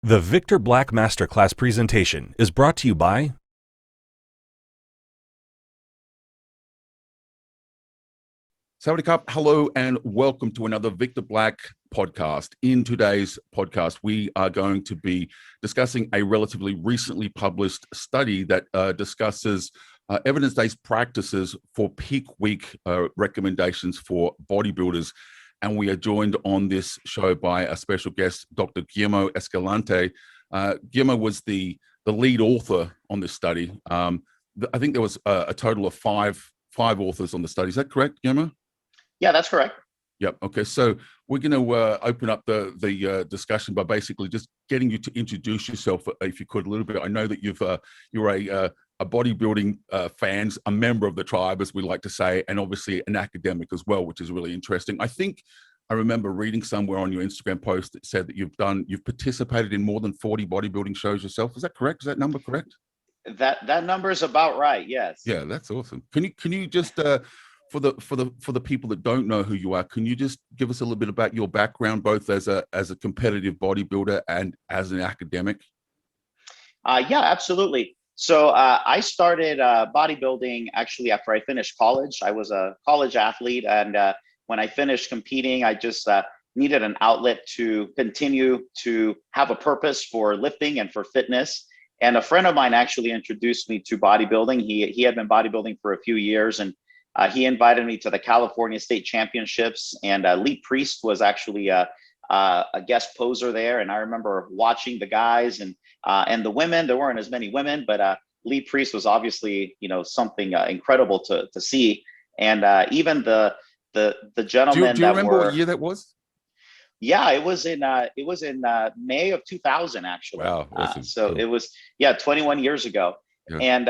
The Victor Black Masterclass presentation is brought to you by Sawadee Krap, hello and welcome to another Victor Black podcast. In today's podcast, we are going to be discussing a relatively recently published study that discusses evidence-based practices for peak week recommendations for bodybuilders. And we are joined on this show by a special guest, Dr. Guillermo Escalante. Guillermo was the lead author on this study. I think there was a total of five authors on the study. Is that correct, Guillermo? Yeah, that's correct. Yep. Okay. So we're going to open up the discussion by basically just getting you to introduce yourself, if you could, a little bit. I know that you're a bodybuilding fan, a member of the tribe, as we like to say, and obviously an academic as well, which is really interesting. I think I remember reading somewhere on your Instagram post that said that you've participated in more than 40 bodybuilding shows yourself. Is that correct? Is that number correct? That number is about right. Yes. Yeah, that's awesome. Can you just for the people that don't know who you are, can you just give us a little bit about your background, both as a competitive bodybuilder and as an academic? Yeah, absolutely. So I started bodybuilding actually after I finished college. I was a college athlete, and when I finished competing, I just needed an outlet to continue to have a purpose for lifting and for fitness. And a friend of mine actually introduced me to bodybuilding. He had been bodybuilding for a few years, and he invited me to the California State Championships, and Lee Priest was actually a guest poser there. And I remember watching the guys and the women. There weren't as many women, but Lee Priest was obviously, something incredible to see. And even the gentlemen. Do you remember what year that was? Yeah, it was in May of 2000 actually. Wow, awesome. So cool. It was 21 years ago, yeah. And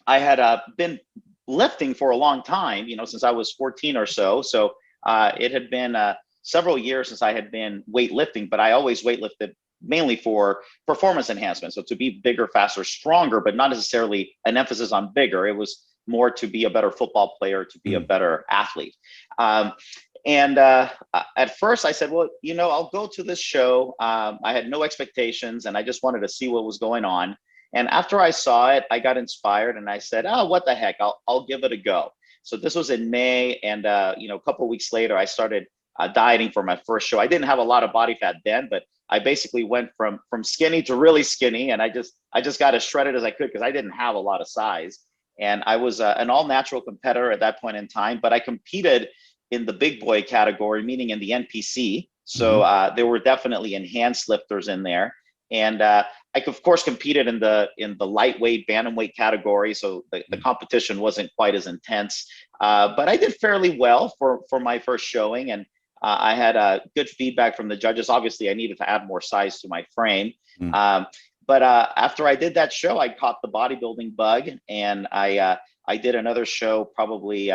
I had been lifting for a long time, since I was 14 or so. So it had been several years since I had been weightlifting, but I always weightlifted mainly for performance enhancement. So to be bigger, faster, stronger, but not necessarily an emphasis on bigger. It was more to be a better football player, to be a better athlete. And at first I said, well, I'll go to this show. I had no expectations and I just wanted to see what was going on. And after I saw it, I got inspired and I said, oh, what the heck, I'll give it a go. So this was in May, and a couple of weeks later, I started dieting for my first show. I didn't have a lot of body fat then, but I basically went from skinny to really skinny, and I just got as shredded as I could because I didn't have a lot of size. And I was an all-natural competitor at that point in time, but I competed in the big boy category, meaning in the NPC. So there were definitely enhanced lifters in there. And I, of course, competed in the lightweight, bantamweight category, so the competition wasn't quite as intense. But I did fairly well for my first showing, and I had good feedback from the judges. Obviously, I needed to add more size to my frame. But after I did that show, I caught the bodybuilding bug, and I did another show probably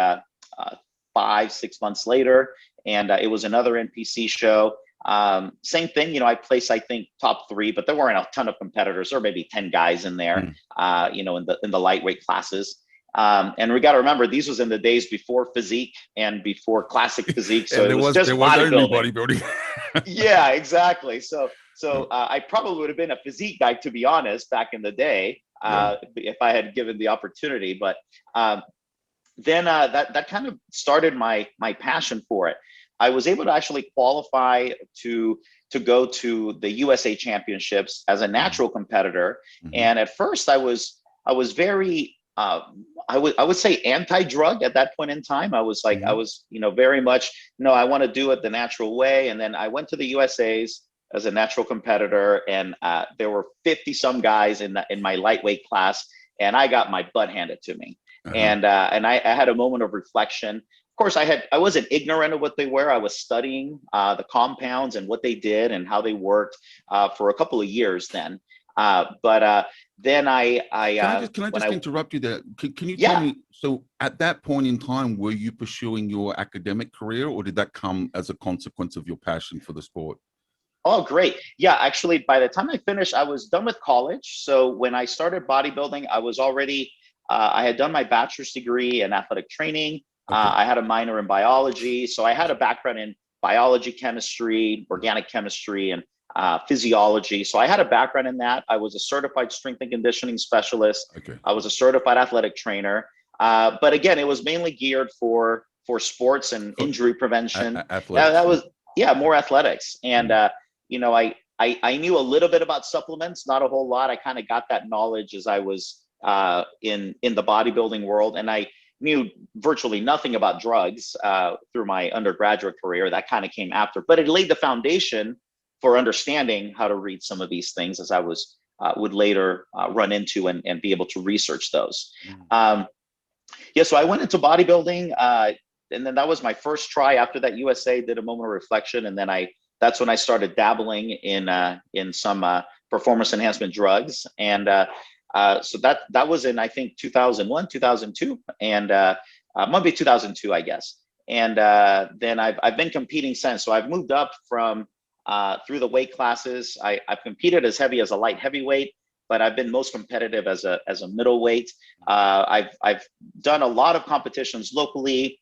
5-6 months later, and it was another NPC show. Same thing, I placed, I think, top 3, but there weren't a ton of competitors, or maybe 10 guys in there, in the lightweight classes. And we got to remember, these was in the days before physique and before classic physique. So it was just bodybuilding. Yeah, exactly. So I probably would have been a physique guy, to be honest, back in the day, if I had given the opportunity. But then that kind of started my passion for it. I was able to actually qualify to go to the USA Championships as a natural competitor. And at first I was very, I would say anti-drug at that point in time. I was like, very much, no, I want to do it the natural way. And then I went to the USA's as a natural competitor, and there were 50 some guys in my lightweight class, and I got my butt handed to me. And I had a moment of reflection. Of course, I wasn't ignorant of what they were. I was studying the compounds and what they did and how they worked for a couple of years then. But then I can I just interrupt you there? Can you tell me, so at that point in time, were you pursuing your academic career, or did that come as a consequence of your passion for the sport? Oh, great. Yeah, actually, by the time I finished, I was done with college. So when I started bodybuilding, I was already, I had done my bachelor's degree in athletic training. I had a minor in biology. So I had a background in biology, chemistry, organic chemistry, and physiology. So I had a background in that. I was a certified strength and conditioning specialist. Okay. I was a certified athletic trainer. But again, it was mainly geared for sports and injury prevention. Athletics. That was, more athletics. And, I knew a little bit about supplements, not a whole lot. I kind of got that knowledge as I was in the bodybuilding world. And I knew virtually nothing about drugs through my undergraduate career. That kind of came after, but it laid the foundation for understanding how to read some of these things as I would later run into and be able to research those. So I went into bodybuilding, and then that was my first try. After that, USA did a moment of reflection, and then that's when I started dabbling in some performance enhancement drugs. And so that was in, I think, 2001, 2002, and maybe 2002, I guess. And then I've been competing since. So I've moved up from through the weight classes. I've competed as heavy as a light heavyweight, but I've been most competitive as a middleweight. I've done a lot of competitions locally,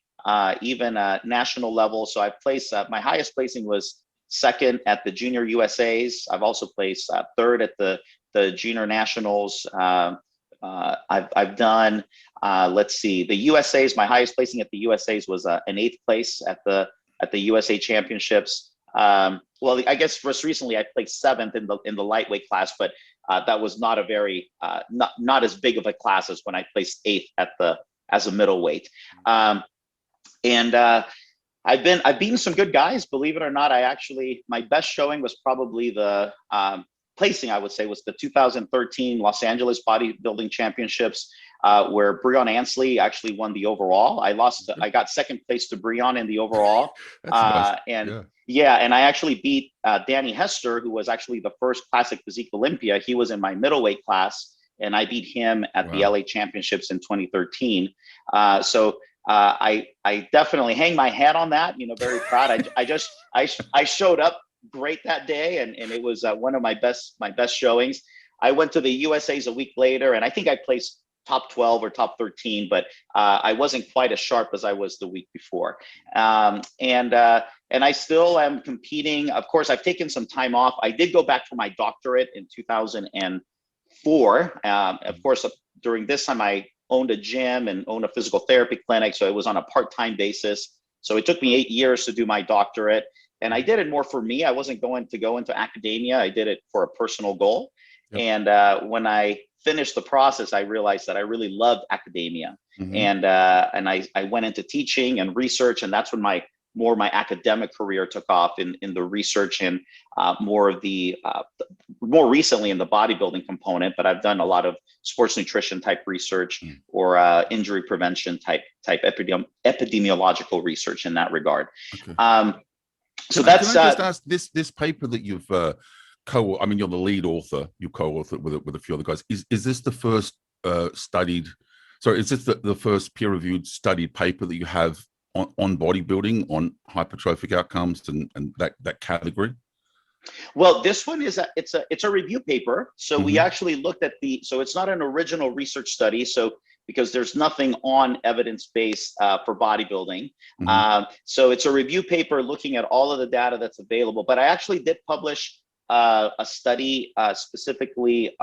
even national level. So I've placed, my highest placing was second at the Junior USAs. I've also placed third at the Junior Nationals. I've done, let's see, the USAs, my highest placing at the USAs was an 8th place at the USA Championships. Well, I guess most recently I placed 7th in the lightweight class, but that was not a very not as big of a class as when I placed 8th as a middleweight. I've beaten some good guys, believe it or not. My best showing was probably the placing, I would say, was the 2013 Los Angeles Bodybuilding Championships, where Breon Ansley actually won the overall. I got 2nd place to Breon in the overall. That's nice. And I actually beat Danny Hester, who was actually the first Classic Physique Olympia. He was in my middleweight class, and I beat him at the LA Championships in 2013. So I definitely hang my hat on that. Very proud. I showed up great that day, and it was one of my best showings. I went to the USAs a week later, and I think I placed top 12 or top 13, but I wasn't quite as sharp as I was the week before. And I still am competing. Of course, I've taken some time off. I did go back for my doctorate in 2004. Of course, during this time, I owned a gym and owned a physical therapy clinic. So it was on a part-time basis. So it took me 8 years to do my doctorate. And I did it more for me. I wasn't going to go into academia. I did it for a personal goal. Yep. And when I finished the process, I realized that I really loved academia. Mm-hmm. And I went into teaching and research, and that's when my academic career took off in the research and more recently in the bodybuilding component. But I've done a lot of sports nutrition type research or injury prevention type epidemiological research in that regard. Okay. So that's. Can I just ask this paper that you've you're the lead author. You co-authored with a few other guys. Is this the first is this the first peer-reviewed studied paper that you have on bodybuilding, on hypertrophic outcomes and that category? Well, this one is it's a review paper. So we actually looked at so it's not an original research study. So because there's nothing on evidence-based for bodybuilding. So it's a review paper looking at all of the data that's available. But I actually did publish a study specifically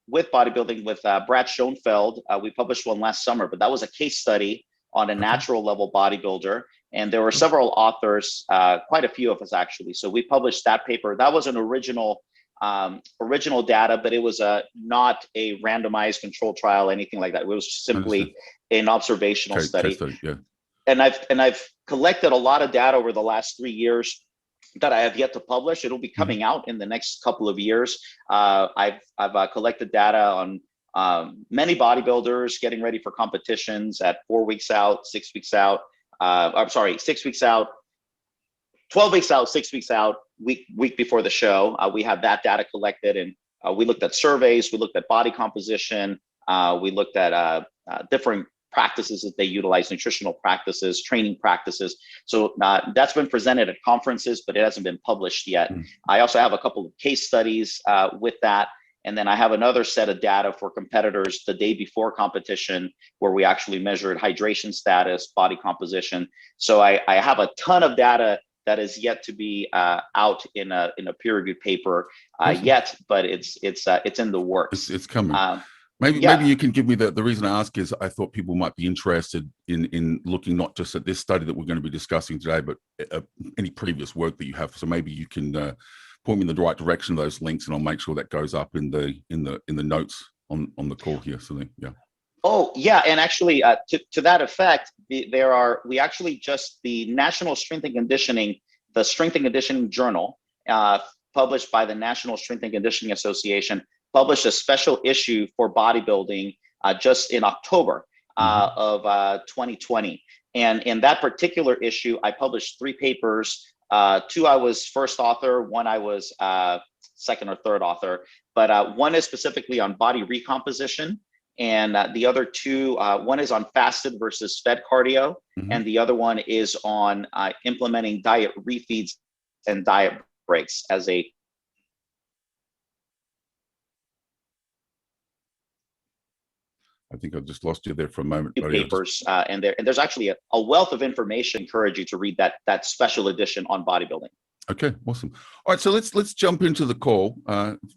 with bodybuilding with Brad Schoenfeld. We published one last summer, but that was a case study on a natural level bodybuilder. And there were several authors, quite a few of us actually. So we published that paper. That was an original data, but it was not a randomized control trial, anything like that. It was simply an observational study. Yeah. And I've collected a lot of data over the last 3 years that I have yet to publish. It'll be coming out in the next couple of years. I've collected data on many bodybuilders getting ready for competitions at 4 weeks out, 6 weeks out. 6 weeks out, 12 weeks out, 6 weeks out, week before the show. We have that data collected, and we looked at surveys, we looked at body composition, we looked at different practices that they utilize, nutritional practices, training practices. So that's been presented at conferences, but it hasn't been published yet. I also have a couple of case studies with that. And then I have another set of data for competitors the day before competition, where we actually measured hydration status, body composition. So I have a ton of data that is yet to be out in a peer-reviewed paper yet, but it's in the works. It's coming. Maybe you can give me the reason I ask is I thought people might be interested in looking not just at this study that we're going to be discussing today, but any previous work that you have. So maybe you can point me in the right direction of those links, and I'll make sure that goes up in the notes on the call here. So yeah. Oh yeah, and actually to that effect, the National Strength and Conditioning, the Strength and Conditioning Journal, published by the National Strength and Conditioning Association, published a special issue for bodybuilding just in October of 2020. And in that particular issue, I published 3 papers. 2 I was first author, 1 I was second or third author, but 1 is specifically on body recomposition. And the other 2, one is on fasted versus fed cardio, and the other one is on implementing diet refeeds and diet breaks as a I think I just lost you there for a moment. papers, and there's actually a wealth of information. I encourage you to read that special edition on bodybuilding. Okay, awesome. All right, so let's jump into the call.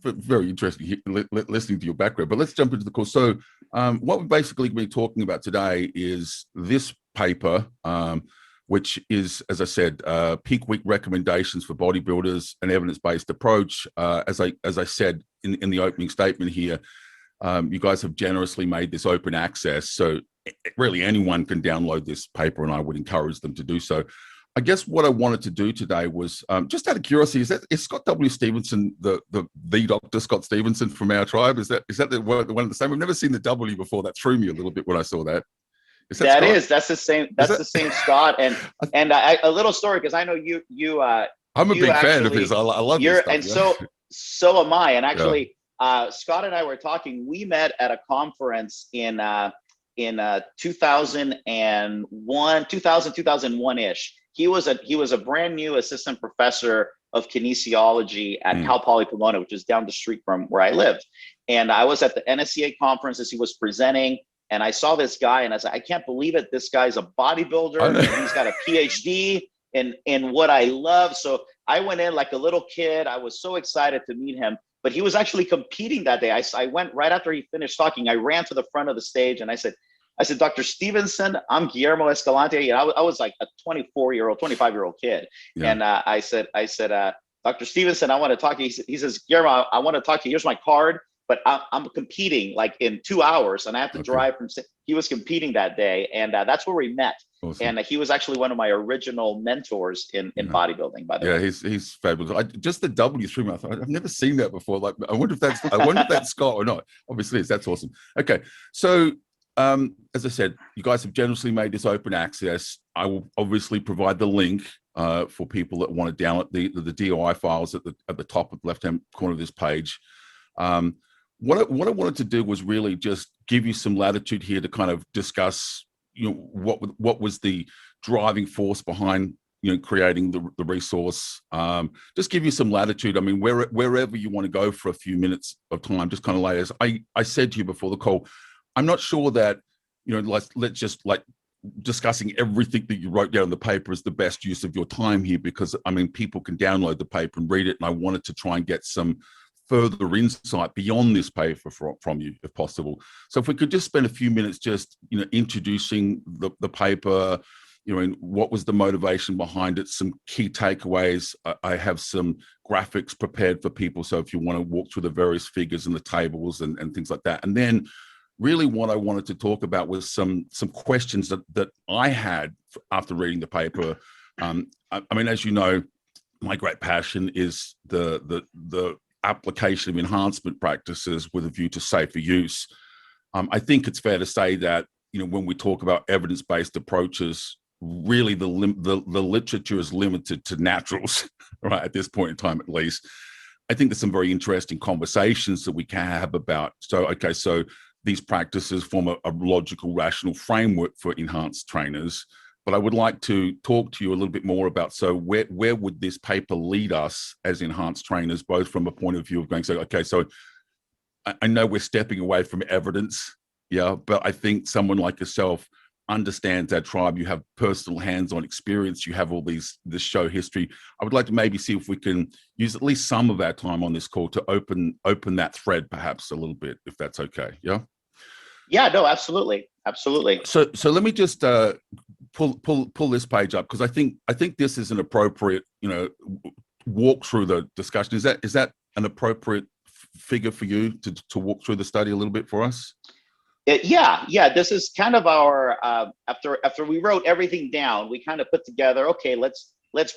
Very interesting listening to your background, but let's jump into the call. So what we're basically going to be talking about today is this paper, which is, as I said, peak week recommendations for bodybuilders, an evidence-based approach. As I said in the opening statement here, you guys have generously made this open access, so really anyone can download this paper, and I would encourage them to do so. I guess what I wanted to do today was just out of curiosity, is Scott W. Stevenson the Dr. Scott Stevenson from our tribe? Is that the one of the same? We've never seen the W before. That threw me a little bit when I saw that. That's the same. That's the same Scott. And a little story, because I know you. I'm a big fan of his. I love your stuff. And so am I. And actually, Scott and I were talking. We met at a conference in 2001-ish. He was a brand new assistant professor of kinesiology at Cal Poly Pomona, which is down the street from where I lived. And I was at the NSCA conference as he was presenting, and I saw this guy, and I said, I can't believe it. This guy's a bodybuilder, and he's got a PhD in what I love. So I went in like a little kid. I was so excited to meet him. But he was actually competing that day. I went right after he finished talking. I ran to the front of the stage, and I said, Dr. Stevenson, I'm Guillermo Escalante. And I was like a 25-year-old kid. Yeah. And I said, Dr. Stevenson, I want to talk to you. He says, Guillermo, I want to talk to you. Here's my card, but I'm competing like in 2 hours, and I have to drive from. He was competing that day, and that's where we met. Awesome. And he was actually one of my original mentors in bodybuilding, by the way. Yeah, he's fabulous. Just the W through my thought. I've never seen that before. Like, I wonder if that's Scott or not. Obviously, that's awesome. Okay, so. As I said, you guys have generously made this open access. I will obviously provide the link for people that want to download the DOI files at the top of the left-hand corner of this page. What I wanted to do was really just give you some latitude here to kind of discuss, what was the driving force behind, creating the resource. Just give you some latitude. I mean, wherever you want to go for a few minutes of time, just kind of lay as I said to you before the call. I'm not sure that, let's just like discussing everything that you wrote down in the paper is the best use of your time here, because I mean, people can download the paper and read it. And I wanted to try and get some further insight beyond this paper from you, if possible. So if we could just spend a few minutes just, introducing the paper, and what was the motivation behind it, some key takeaways. I have some graphics prepared for people. So if you want to walk through the various figures and the tables and things like that. And then really what I wanted to talk about was some questions that I had after reading the paper. I mean, as you know, my great passion is the application of enhancement practices with a view to safer use. I think it's fair to say that, when we talk about evidence-based approaches, really the literature is limited to naturals, right, at this point in time at least. I think there's some very interesting conversations that we can have about, so these practices form a logical, rational framework for enhanced trainers. But I would like to talk to you a little bit more about, so where would this paper lead us as enhanced trainers, both from a point of view of going, so I know we're stepping away from evidence, but I think someone like yourself understands our tribe. You have personal hands-on experience. You have all this show history. I would like to maybe see if we can use at least some of our time on this call to open that thread perhaps a little bit, if that's okay. Yeah. Yeah, no, absolutely. Absolutely. So let me just pull this page up, because I think this is an appropriate, walk through the discussion. Is that an appropriate figure for you to walk through the study a little bit for us? Yeah. This is kind of our after we wrote everything down, we kind of put together. Okay, let's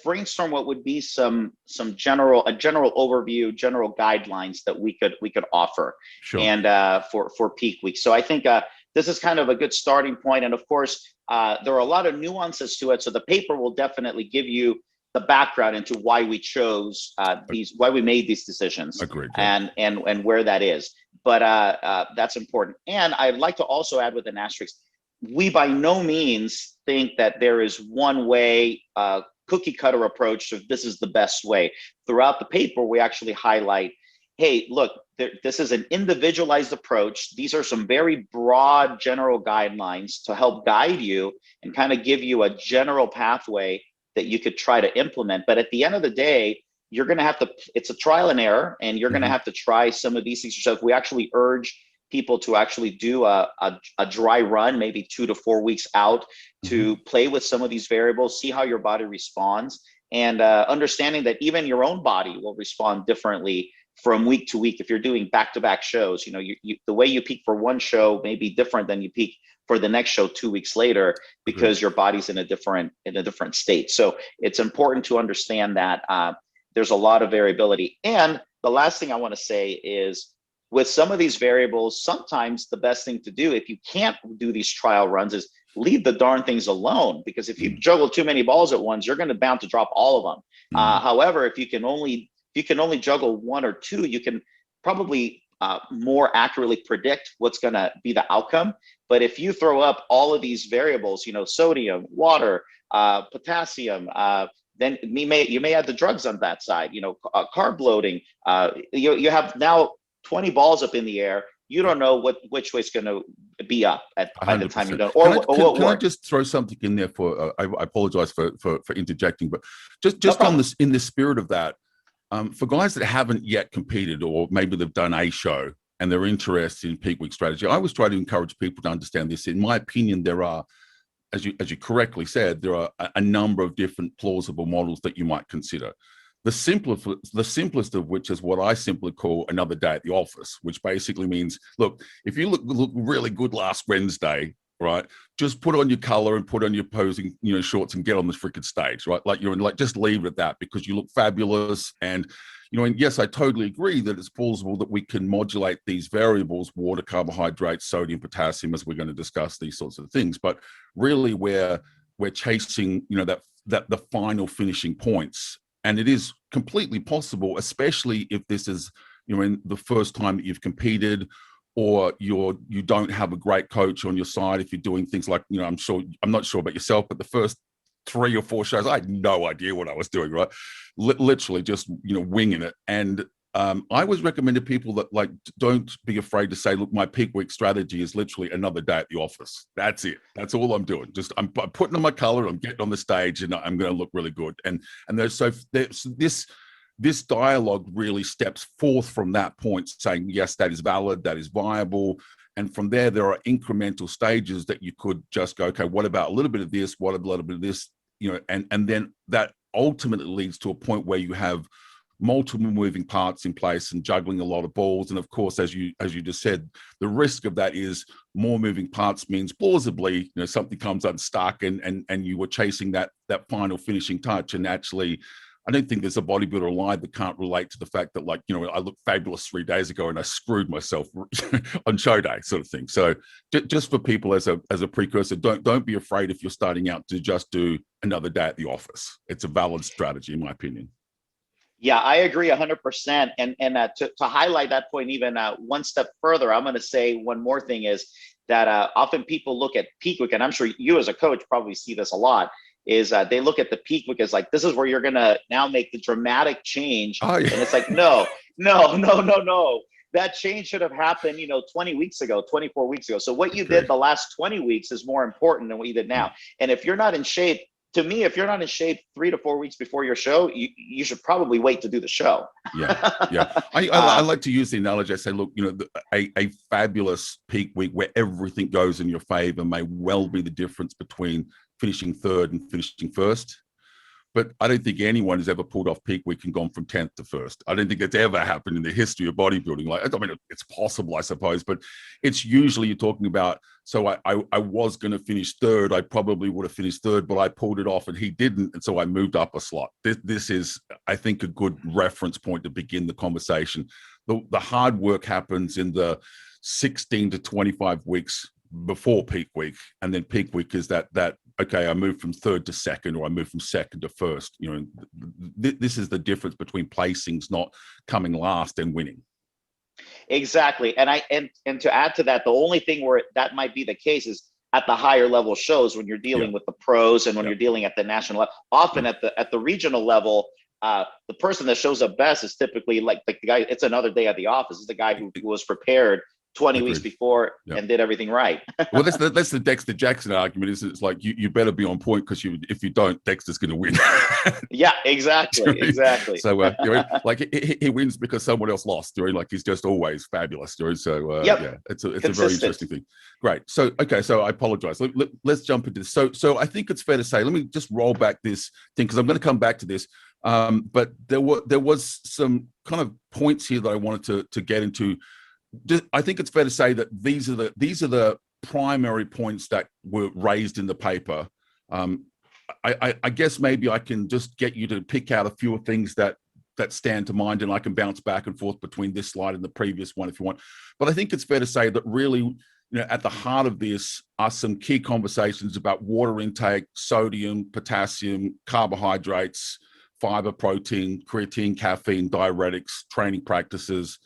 brainstorm what would be a general overview, general guidelines that we could offer, sure. And for peak week. So I think this is kind of a good starting point. And of course, there are a lot of nuances to it. So the paper will definitely give you the background into why we chose why we made these decisions. Agreed. And where that is. But that's important. And I'd like to also add with an asterisk, we by no means think that there is one way, cookie cutter approach of this is the best way. Throughout the paper, we actually highlight, hey, look, this is an individualized approach. These are some very broad general guidelines to help guide you and kind of give you a general pathway that you could try to implement. But at the end of the day, you're going to have to, it's a trial and error, and you're going to have to try some of these things yourself. We actually urge people to actually do a dry run, maybe 2 to 4 weeks out, to play with some of these variables, see how your body responds, and understanding that even your own body will respond differently from week to week. If you're doing back-to-back shows, the way you peak for one show may be different than you peak for the next show 2 weeks later, because your body's in a different state. So it's important to understand that there's a lot of variability. And the last thing I want to say is, with some of these variables, sometimes the best thing to do if you can't do these trial runs is leave the darn things alone, because if you juggle too many balls at once, you're going to bound to drop all of them. However, if you can only juggle 1 or 2, you can probably more accurately predict what's going to be the outcome. But if you throw up all of these variables, sodium, water, potassium, then you may add the drugs on that side, carb loading. You have now 20 balls up in the air. You don't know which way it's going to be up by the time you're done. Can I just throw something in there for? I apologize for interjecting, but just on this, in the spirit of that, for guys that haven't yet competed, or maybe they've done a show and they're interested in peak week strategy, I always try to encourage people to understand this. In my opinion, there are, as you correctly said, there are a number of different plausible models that you might consider. The simplest of which is what I simply call another day at the office, which basically means, look, if you look really good last Wednesday, right, just put on your color and put on your posing, shorts and get on the freaking stage, right? Just leave it at that, because you look fabulous. And, and yes, I totally agree that it's plausible that we can modulate these variables, water, carbohydrates, sodium, potassium, as we're going to discuss these sorts of things. But really we're chasing, that the final finishing points. And it is completely possible, especially if this is, in the first time that you've competed, or you don't have a great coach on your side. If you're doing things like, I'm not sure about yourself, but the first 3 or 4 shows, I had no idea what I was doing, right? Literally just, winging it. And I always recommend to people that, don't be afraid to say, look, my peak week strategy is literally another day at the office. That's it. That's all I'm doing. Just I'm putting on my color, I'm getting on the stage, and I'm going to look really good. And this dialogue really steps forth from that point, saying, yes, that is valid, that is viable. And from there are incremental stages that you could just go, okay, what about a little bit of this? What about a little bit of this? And then that ultimately leads to a point where you have multiple moving parts in place and juggling a lot of balls. And of course, as you just said, the risk of that is more moving parts means plausibly, something comes unstuck and you were chasing that final finishing touch. And actually, I don't think there's a bodybuilder alive that can't relate to the fact that, I looked fabulous 3 days ago and I screwed myself on show day, sort of thing. So just for people as a precursor, don't be afraid if you're starting out to just do another day at the office. It's a valid strategy, in my opinion. Yeah, I agree 100%. And to highlight that point even one step further, I'm going to say one more thing is that often people look at peak week, and I'm sure you as a coach probably see this a lot, is they look at the peak week as this is where you're going to now make the dramatic change. Oh, yeah. And it's no. that change should have happened, 20 weeks ago, 24 weeks ago. So what you did the last 20 weeks is more important than what you did now. And if you're not in shape, to me, if you're not in shape 3 to 4 weeks before your show, you should probably wait to do the show. Yeah. I like to use the analogy. I say, look, a fabulous peak week where everything goes in your favor may well be the difference between finishing third and finishing first. But I don't think anyone has ever pulled off peak week and gone from 10th to first. I don't think that's ever happened in the history of bodybuilding. It's possible, I suppose, but it's usually you're talking about, so I was going to finish third. I probably would have finished third, but I pulled it off and he didn't. And so I moved up a slot. This is, I think, a good reference point to begin the conversation. The hard work happens in the 16 to 25 weeks before peak week. And then peak week is that okay, I moved from third to second, or I moved from second to first. This is the difference between placings, not coming last and winning. Exactly. And to add to that, the only thing where that might be the case is at the higher level shows when you're dealing with the pros and when you're dealing at the national level. Often at the regional level, the person that shows up best is typically like the guy, it's another day at the office. It's the guy who was prepared 20 weeks before and did everything right. Well, that's the Dexter Jackson argument. It's like you better be on point, because if you don't, Dexter's going to win. Yeah, exactly. So like he wins because someone else lost. Like he's just always fabulous. So yeah, it's a very interesting thing. Great. So okay, so I apologize. Let's jump into this. So I think it's fair to say, let me just roll back this thing, because I'm going to come back to this. But there was some kind of points here that I wanted to get into. I think it's fair to say that these are the primary points that were raised in the paper. I guess maybe I can just get you to pick out a few things that stand to mind, and I can bounce back and forth between this slide and the previous one if you want. But I think it's fair to say that really, at the heart of this are some key conversations about water intake, sodium, potassium, carbohydrates, fiber, protein, creatine, caffeine, diuretics, training practices,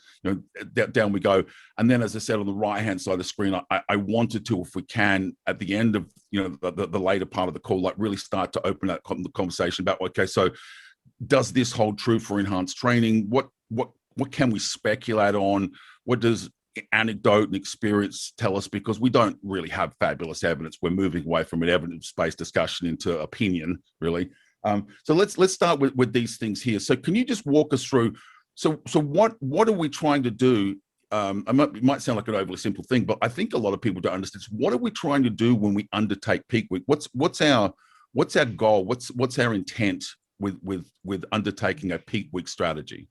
down we go. And then, as I said, on the right-hand side of the screen, I wanted to, if we can, at the end of, the later part of the call, like really start to open that conversation about, okay, so does this hold true for enhanced training? What can we speculate on? What does anecdote and experience tell us? Because we don't really have fabulous evidence. We're moving away from an evidence-based discussion into opinion, really. So let's start with these things here. So can you just walk us through? So what are we trying to do? It might sound like an overly simple thing, but I think a lot of people don't understand. What are we trying to do when we undertake peak week? What's our goal? What's our intent with undertaking a peak week strategy?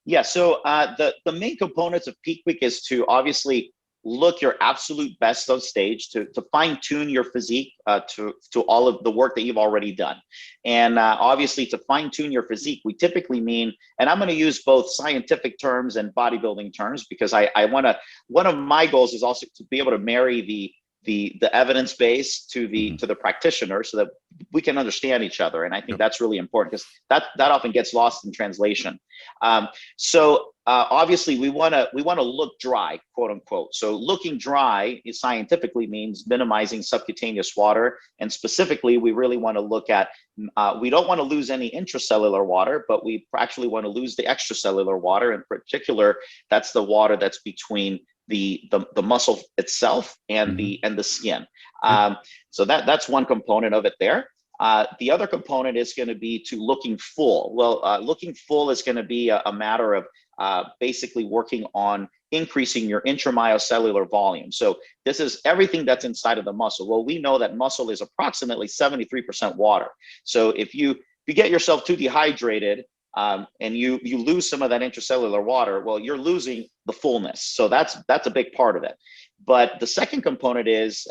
Yeah. So the main components of peak week is to obviously look your absolute best on stage, to fine tune your physique to all of the work that you've already done. And obviously to fine tune your physique, we typically mean, and I'm going to use both scientific terms and bodybuilding terms, because one of my goals is also to be able to marry the evidence base to the practitioner, so that we can understand each other. And I think that's really important, because that often gets lost in translation. Obviously we want to look dry, quote unquote. So looking dry scientifically means minimizing subcutaneous water. And specifically, we really want to look at, we don't want to lose any intracellular water, but we actually want to lose the extracellular water. In particular, that's the water that's between the muscle itself and the skin. So that's one component of it there. The other component is going to be to looking full. Well, looking full is going to be a matter of basically working on increasing your intramyocellular volume. So this is everything that's inside of the muscle. Well, we know that muscle is approximately 73% water. So if you get yourself too dehydrated, and you lose some of that intracellular water, well, you're losing the fullness. So that's a big part of it. But the second component is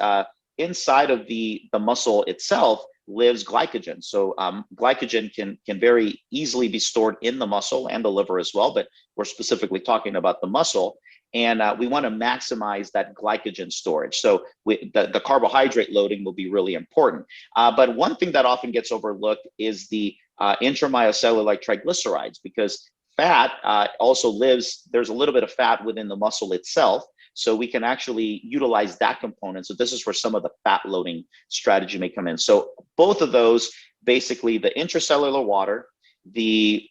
inside of the muscle itself lives glycogen. So glycogen can very easily be stored in the muscle and the liver as well, but we're specifically talking about the muscle. And we want to maximize that glycogen storage. So the carbohydrate loading will be really important. But one thing that often gets overlooked is the intramyocellular triglycerides, because fat also lives, there's a little bit of fat within the muscle itself. So we can actually utilize that component. So this is where some of the fat loading strategy may come in. So both of those, basically the intracellular water, the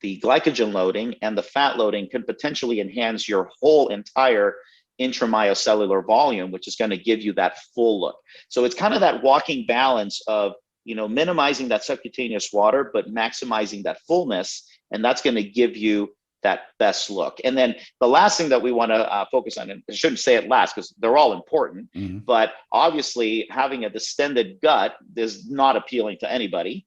the glycogen loading and the fat loading can potentially enhance your whole entire intramyocellular volume, which is going to give you that full look. So it's kind of that walking balance of, minimizing that subcutaneous water, but maximizing that fullness. And that's going to give you that best look. And then the last thing that we want to focus on, and I shouldn't say it last because they're all important, but obviously having a distended gut is not appealing to anybody.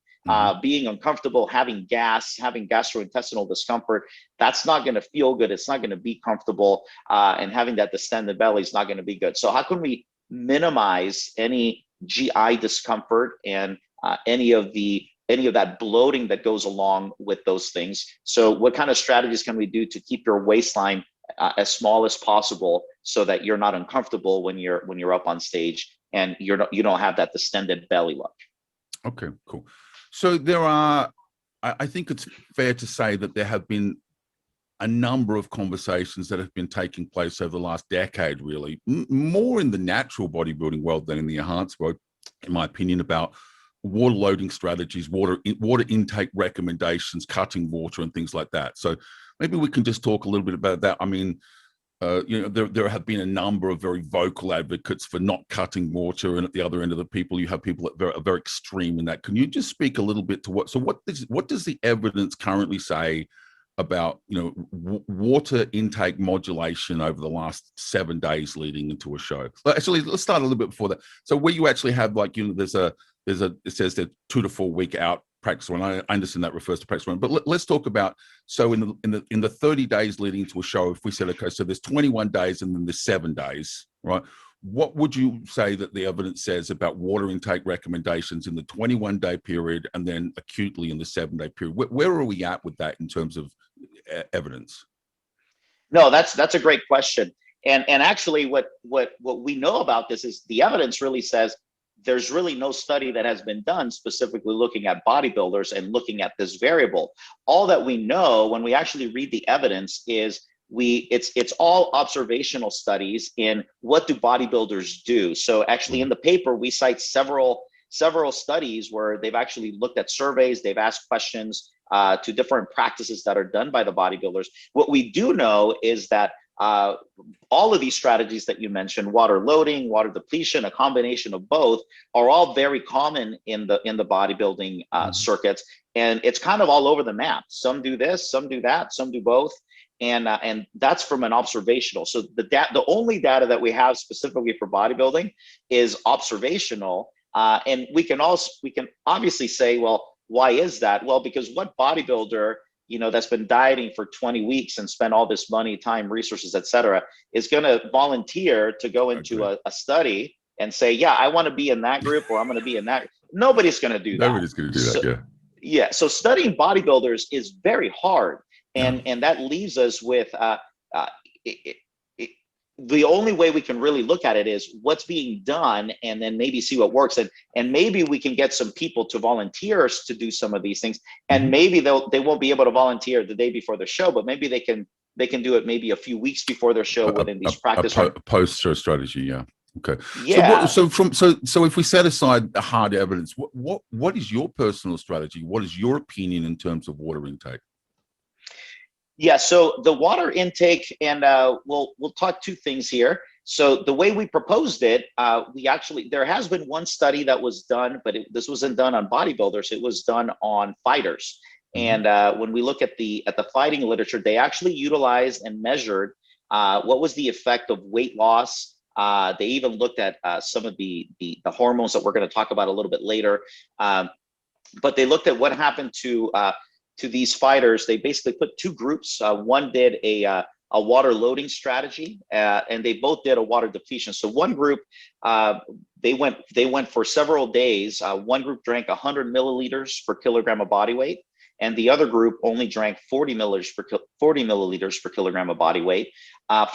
Being uncomfortable, having gas, having gastrointestinal discomfort, that's not going to feel good. It's not going to be comfortable. And having that distended belly is not going to be good. So how can we minimize any GI discomfort and any of that bloating that goes along with those things? So what kind of strategies can we do to keep your waistline as small as possible so that you're not uncomfortable when you're up on stage and you don't have that distended belly look? Okay, cool. So there are, I think it's fair to say that there have been a number of conversations that have been taking place over the last decade, really, more in the natural bodybuilding world than in the enhanced world, in my opinion, about water loading strategies, water intake recommendations, cutting water and things like that. So maybe we can just talk a little bit about that. I mean, there have been a number of very vocal advocates for not cutting water, and at the other end of the people, you have people that are very extreme in that. Can you just speak a little bit to what does the evidence currently say about water intake modulation over the last 7 days leading into a show? Actually, let's start a little bit before that. So where you actually have it says that 2 to 4 week out practice run. I understand that refers to practice run, but let's talk about, so in the 30 days leading to a show, if we said, okay, so there's 21 days and then there's 7 days, right? What would you say that the evidence says about water intake recommendations in the 21-day period and then acutely in the 7-day period? Where are we at with that in terms of evidence? No, that's a great question. And actually what we know about this is the evidence really says there's really no study that has been done specifically looking at bodybuilders and looking at this variable. All that we know when we actually read the evidence is it's all observational studies in what do bodybuilders do. So actually in the paper, we cite several studies where they've actually looked at surveys, they've asked questions to different practices that are done by the bodybuilders. What we do know is that all of these strategies that you mentioned, water loading, water depletion, a combination of both, are all very common in the bodybuilding circuits, and it's kind of all over the map. Some do this, some do that, some do both, and that's from an observational. So the only data that we have specifically for bodybuilding is observational, and we can obviously say, well, why is that? Well, because what bodybuilder that's been dieting for 20 weeks and spent all this money, time, resources, et cetera, is going to volunteer to go into a study and say, yeah, I want to be in that group or I'm going to be in that. Nobody's going to do that. Nobody's going to do that, yeah. Yeah, so studying bodybuilders is very hard. And that leaves us with the only way we can really look at it is what's being done and then maybe see what works. And maybe we can get some people to volunteer to do some of these things. And maybe they won't be able to volunteer the day before the show, but maybe they can do it maybe a few weeks before their show within these practice. Post-show strategy, yeah. Okay. Yeah. So if we set aside the hard evidence, what is your personal strategy? What is your opinion in terms of water intake? Yeah, so the water intake, and we'll talk two things here. So the way we proposed it, there has been one study that was done, but this wasn't done on bodybuilders. It was done on fighters. And when we look at the fighting literature, they actually utilized and measured what was the effect of weight loss. They even looked at some of the hormones that we're going to talk about a little bit later. But they looked at what happened to these fighters. They basically put two groups. One did a water loading strategy, and they both did a water depletion. So one group, they went for several days. One group drank 100 milliliters per kilogram of body weight, and the other group only drank 40 milliliters per kilogram of body weight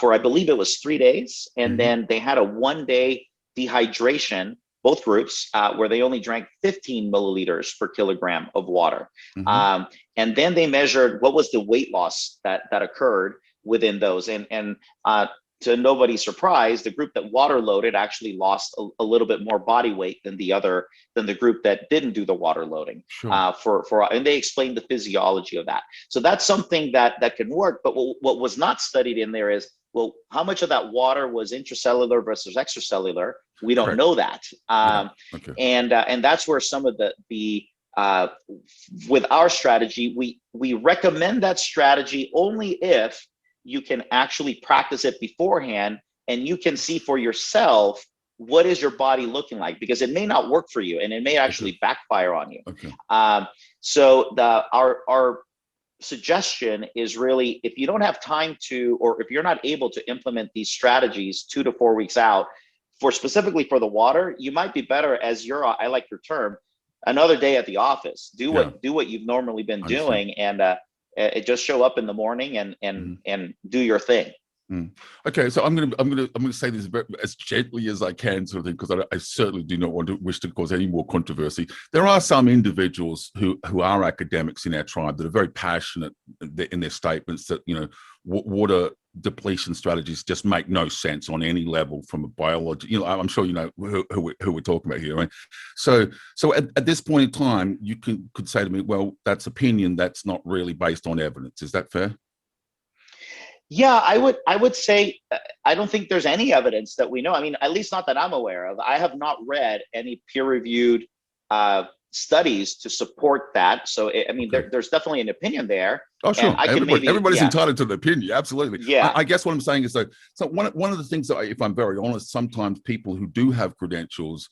for, I believe it was 3 days. And then they had a 1 day dehydration, both groups, where they only drank 15 milliliters per kilogram of water. And then they measured what was the weight loss that occurred within those. And to nobody's surprise, the group that water loaded actually lost a little bit more body weight than the group that didn't do the water loading. Sure. And they explained the physiology of that. So that's something that can work. But what was not studied in there is, well, how much of that water was intracellular versus extracellular? We don't know that. Okay. And that's where some of the with our strategy, we recommend that strategy only if you can actually practice it beforehand and you can see for yourself what is your body looking like, because it may not work for you and it may actually backfire on you. Okay. So our suggestion is really, if you don't have time to, or if you're not able to implement these strategies 2 to 4 weeks out, specifically for the water, you might be better as I like your term, another day at the office. Do what you've normally been doing, and it just show up in the morning and do your thing. Okay, so I'm gonna say this as gently as I can, sort of thing, because I certainly do not wish to cause any more controversy. There are some individuals who are academics in our tribe that are very passionate in their statements that, you know, water depletion strategies just make no sense on any level from a biology. You know, I'm sure you know who we're talking about here, right? So at this point in time, you could say to me, well, that's opinion. That's not really based on evidence. Is that fair? Yeah, I would say I don't think there's any evidence that we know. I mean, at least not that I'm aware of. I have not read any peer-reviewed studies to support that. So, I mean, there's definitely an opinion there. Oh, sure. Everybody's entitled to the opinion. Absolutely. Yeah. I guess what I'm saying is that, so one of the things that, if I'm very honest, sometimes people who do have credentials,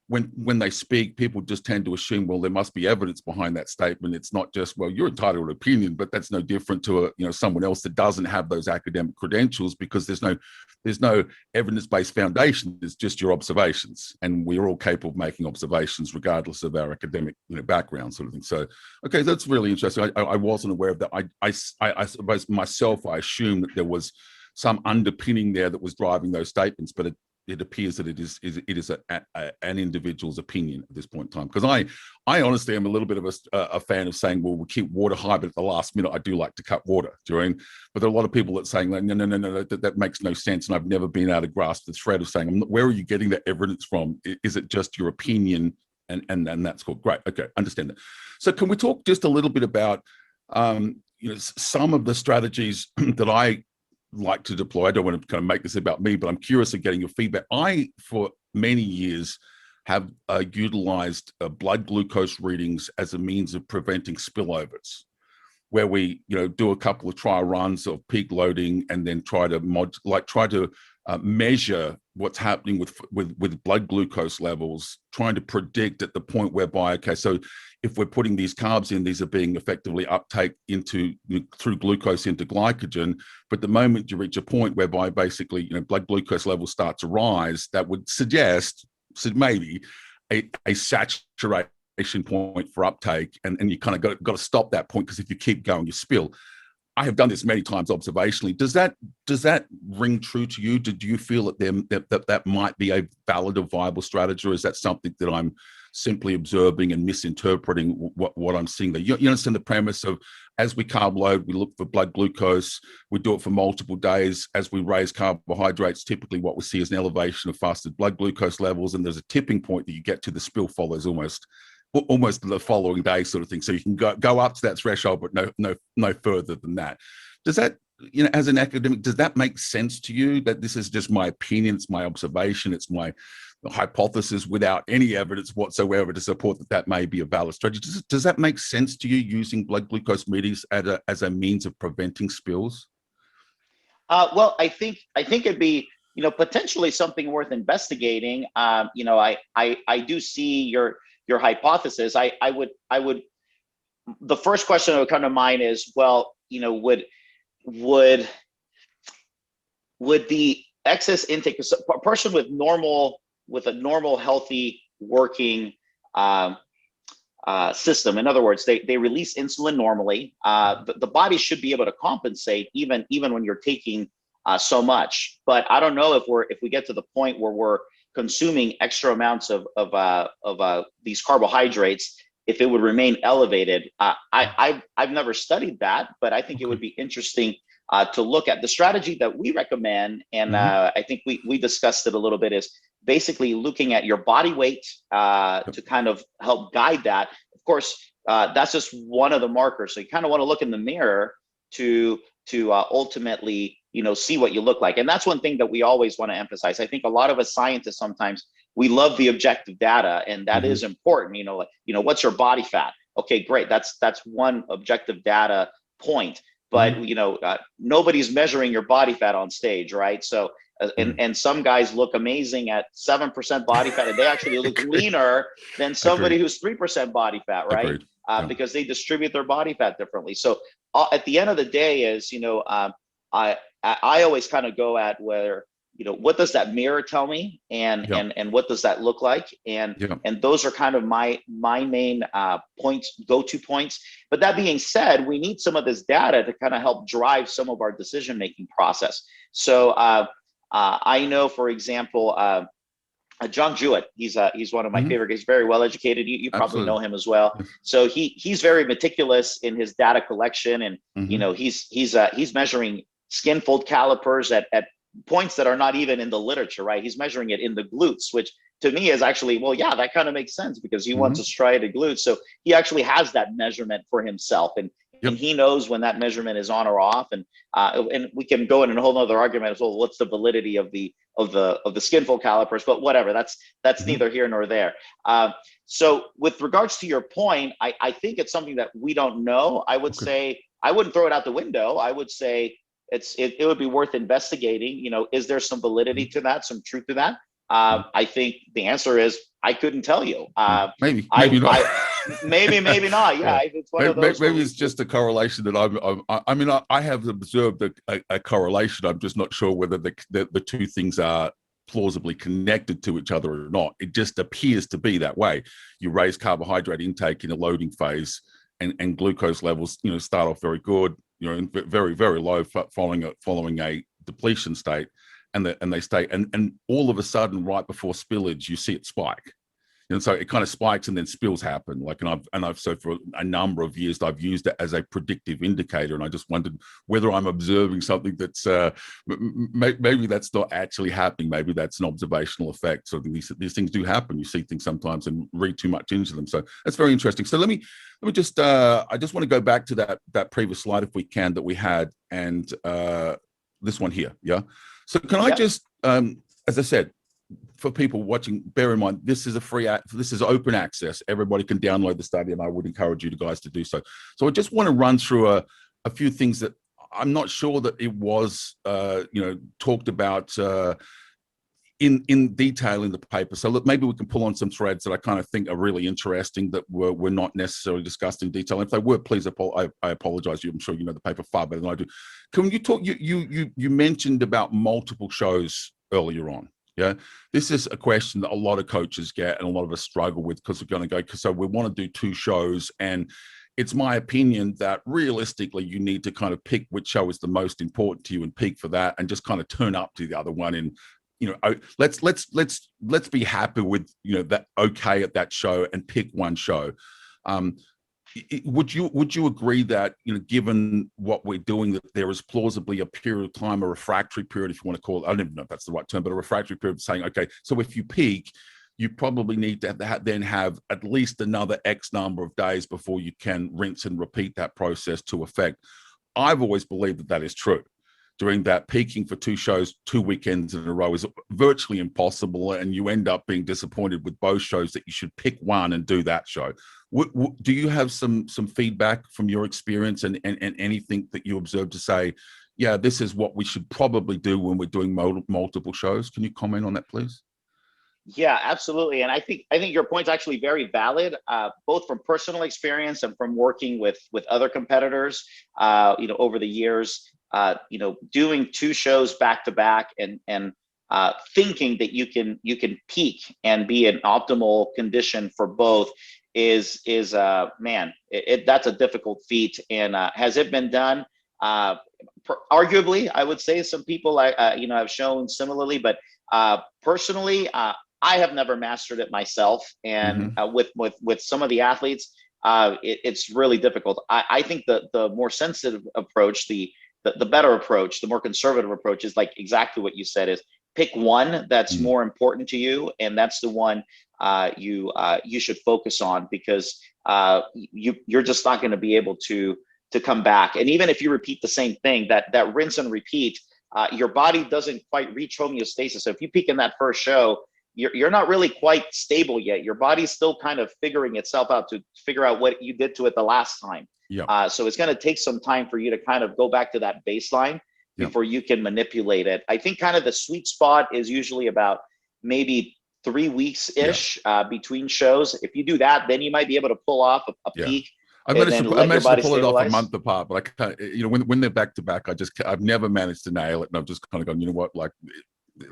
when they speak, people just tend to assume, well, there must be evidence behind that statement. It's not just, well, you're entitled to opinion, but that's no different to someone else that doesn't have those academic credentials, because there's no evidence-based foundation. It's just your observations, and we're all capable of making observations regardless of our academic background, sort of thing. So, okay, that's really interesting. I wasn't aware of that. I suppose myself, I assumed that there was some underpinning there that was driving those statements, but it appears that it is an individual's opinion at this point in time. Because I honestly am a little bit of a fan of saying, well, we'll keep water high, but at the last minute, I do like to cut water. But there are a lot of people that are saying, no, that makes no sense. And I've never been able to grasp the thread of saying, where are you getting that evidence from? Is it just your opinion? And that's cool. Great. Okay, understand that. So can we talk just a little bit about some of the strategies that I like to deploy? I don't want to kind of make this about me, but I'm curious of getting your feedback. I, for many years, have utilized blood glucose readings as a means of preventing spillovers, where we, do a couple of trial runs of peak loading and then try to measure what's happening with blood glucose levels, trying to predict at the point whereby, okay, so if we're putting these carbs in, these are being effectively uptake through glucose into glycogen. But the moment you reach a point whereby basically, blood glucose levels start to rise, that would suggest maybe a saturation point for uptake. And you kind of got to stop that point, because if you keep going, you spill. I have done this many times observationally. Does that ring true to you? Do you feel that might be a valid or viable strategy, or is that something that I'm simply observing and misinterpreting what I'm seeing there? You understand the premise of, as we carb load, we look for blood glucose. We do it for multiple days. As we raise carbohydrates, typically what we see is an elevation of fasted blood glucose levels, and there's a tipping point that you get to. The spill follows almost the following day, sort of thing. So you can go up to that threshold, but no further than that. Does that, as an academic, does that make sense to you, that this is just my opinion, it's my observation, it's my hypothesis without any evidence whatsoever to support that may be a valid strategy? Does that make sense to you, using blood glucose readings as a means of preventing spills? Well, I think it'd be, potentially something worth investigating. I do see your hypothesis. I would, the first question that would come to mind is, well, would the excess intake, a person with a normal, healthy working system, in other words, they release insulin normally, the body should be able to compensate even when you're taking so much. But I don't know if we get to the point where we're consuming extra amounts of these carbohydrates, if it would remain elevated. I've never studied that, but I think it would be interesting to look at. The strategy that we recommend, and I think we discussed it a little bit, is basically looking at your body weight to kind of help guide that. Of course, that's just one of the markers. So you kind of want to look in the mirror to ultimately, see what you look like. And that's one thing that we always want to emphasize. I think a lot of us scientists, sometimes we love the objective data, and that is important. What's your body fat? Okay, great. That's one objective data point. But nobody's measuring your body fat on stage, right? So and some guys look amazing at 7% body fat, and they actually look leaner than somebody who's 3% body fat, right? Because they distribute their body fat differently. So at the end of the day is, I always kind of go at where, what does that mirror tell me, and what does that look like, and those are kind of my main points, go-to points. But that being said, we need some of this data to kind of help drive some of our decision-making process. So I know, for example, John Jewett, he's one of my favorite. He's very well educated. You probably know him as well. So he's very meticulous in his data collection, and he's measuring skin fold calipers at points that are not even in the literature, right? He's measuring it in the glutes, which to me is actually, well, yeah, that kind of makes sense, because he wants a striated glute. So he actually has that measurement for himself, and he knows when that measurement is on or off. And we can go in a whole nother argument as well. What's the validity of the skin fold calipers? But whatever, that's neither here nor there. So with regards to your point, I think it's something that we don't know. I would say I wouldn't throw it out the window. I would say it would be worth investigating. Is there some validity to that, some truth to that? I think the answer is I couldn't tell you. Maybe not. Maybe not. Yeah, it's one of those. Maybe it's just a correlation that I have observed a correlation. I'm just not sure whether the two things are plausibly connected to each other or not. It just appears to be that way. You raise carbohydrate intake in a loading phase, and glucose levels, start off very good, very, very low following a depletion state, and they stay, and all of a sudden, right before spillage, you see it spike. And so it kind of spikes, and then spills happen. So for a number of years, I've used it as a predictive indicator, and I just wondered whether I'm observing something that's maybe that's not actually happening. Maybe that's an observational effect. So these things do happen. You see things sometimes and read too much into them. So that's very interesting. So let me just I just want to go back to that previous slide, if we can, that we had, and this one here. Yeah. So can I just, as I said, for people watching, bear in mind, this is open access. Everybody can download the study, and I would encourage you guys to do so. So I just want to run through a few things that I'm not sure that it was, talked about in detail in the paper. So look, maybe we can pull on some threads that I kind of think are really interesting that were not necessarily discussed in detail. If they were, please, I apologize. I'm sure you know the paper far better than I do. Can you talk? You mentioned about multiple shows earlier on. Yeah, this is a question that a lot of coaches get and a lot of us struggle with, because we're going to go, so we want to do 2 shows. And it's my opinion that realistically, you need to kind of pick which show is the most important to you and peak for that, and just kind of turn up to the other one. And, let's be happy with, that okay at that show, and pick one show. Would you agree that, given what we're doing, that there is plausibly a period of time, a refractory period, if you want to call it, I don't even know if that's the right term, but a refractory period of saying, okay, so if you peak, you probably need to then have at least another X number of days before you can rinse and repeat that process to effect. I've always believed that is true. Doing that, peaking for 2 shows, 2 weekends in a row, is virtually impossible, and you end up being disappointed with both shows, that you should pick one and do that show. Do you have some feedback from your experience and anything that you observe to say, yeah, this is what we should probably do when we're doing multiple shows? Can you comment on that, please? Yeah, absolutely. And I think your point's actually very valid, both from personal experience and from working with other competitors, over the years. Doing 2 shows back to back, and thinking that you can peak and be in optimal condition for both is that's a difficult feat. And has it been done? Arguably, I would say some people have shown similarly, but personally, I have never mastered it myself. And with some of the athletes, it's really difficult. I think the more sensitive approach, the the better approach, the more conservative approach is like exactly what you said, is pick one that's more important to you, and that's the one you should focus on, because you're just not going to be able to come back. And even if you repeat the same thing, that rinse and repeat, your body doesn't quite reach homeostasis. So if you peak in that first show, you're not really quite stable yet. Your body's still kind of figuring itself out to figure out what you did to it the last time. Yeah. So it's going to take some time for you to kind of go back to that baseline before you can manipulate it. I think kind of the sweet spot is usually about maybe 3 weeks ish between shows. If you do that, then you might be able to pull off a peak. I managed to pull it off a month apart, but I can't, when they're back to back, I've never managed to nail it. And I've just kind of gone, you know what, like,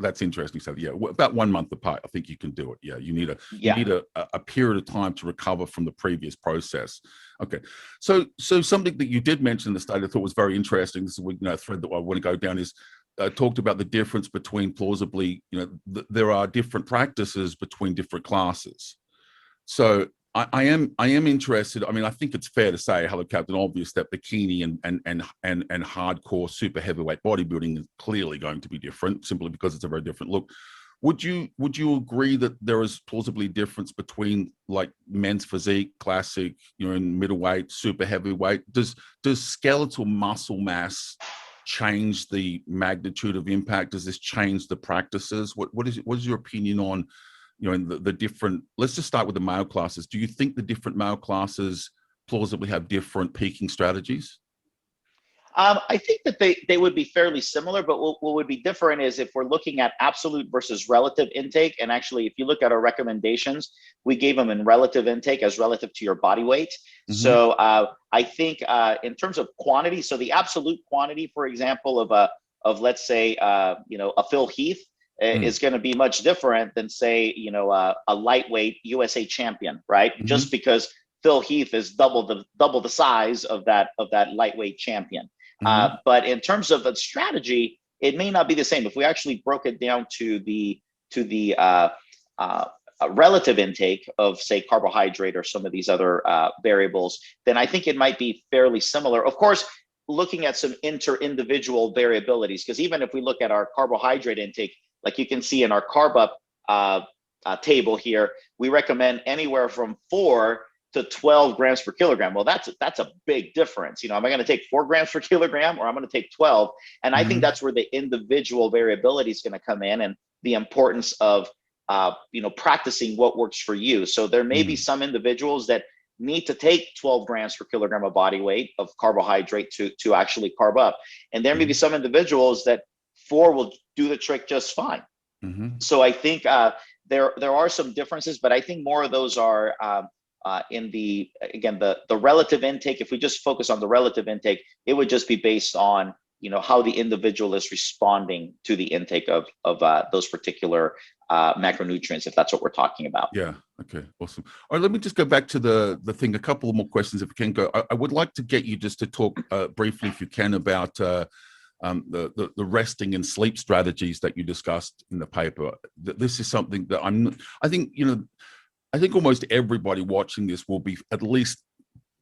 that's interesting. So yeah, about 1 month apart, I think you can do it. Yeah, you need a period of time to recover from the previous process. Okay, so something that you did mention in the study I thought was very interesting. This is a thread that I want to go down, is talked about the difference between plausibly, there are different practices between different classes. So I am interested. I mean, I think it's fair to say, hello, Captain Obvious, that bikini and hardcore super heavyweight bodybuilding is clearly going to be different, simply because it's a very different look. Would you agree that there is plausibly difference between like men's physique, classic, in middleweight, super heavyweight? Does skeletal muscle mass change the magnitude of impact? Does this change the practices? What is your opinion on in the different, let's just start with the male classes. Do you think the different male classes plausibly have different peaking strategies? I think that they would be fairly similar, but what would be different is if we're looking at absolute versus relative intake. And actually, if you look at our recommendations, we gave them in relative intake as relative to your body weight. Mm-hmm. So I think in terms of quantity, so the absolute quantity, for example, of let's say a Phil Heath, is going to be much different than, say, a lightweight USA champion, right? Mm-hmm. Just because Phil Heath is double the size of that lightweight champion. Mm-hmm. But in terms of the strategy, it may not be the same. If we actually broke it down to the relative intake of, say, carbohydrate or some of these other variables, then I think it might be fairly similar. Of course, looking at some inter-individual variabilities, because even if we look at our carbohydrate intake, like you can see in our carb up table here, we recommend anywhere from 4 to 12 grams per kilogram. Well, that's a big difference. Am I going to take 4 grams per kilogram, or I'm going to take 12? And I think that's where the individual variability is going to come in, and the importance of practicing what works for you. So there may be some individuals that need to take 12 grams per kilogram of body weight of carbohydrate to actually carb up, and there may be some individuals that 4 will do the trick just fine. Mm-hmm. So I think there are some differences, but I think more of those are in the relative intake. If we just focus on the relative intake, it would just be based on how the individual is responding to the intake of those particular macronutrients, if that's what we're talking about. Yeah. Okay. Awesome. All right. Let me just go back to the thing. A couple more questions, if we can go. I would like to get you just to talk briefly, if you can, about the resting and sleep strategies that you discussed in the paper. This is something that I think almost everybody watching this will be at least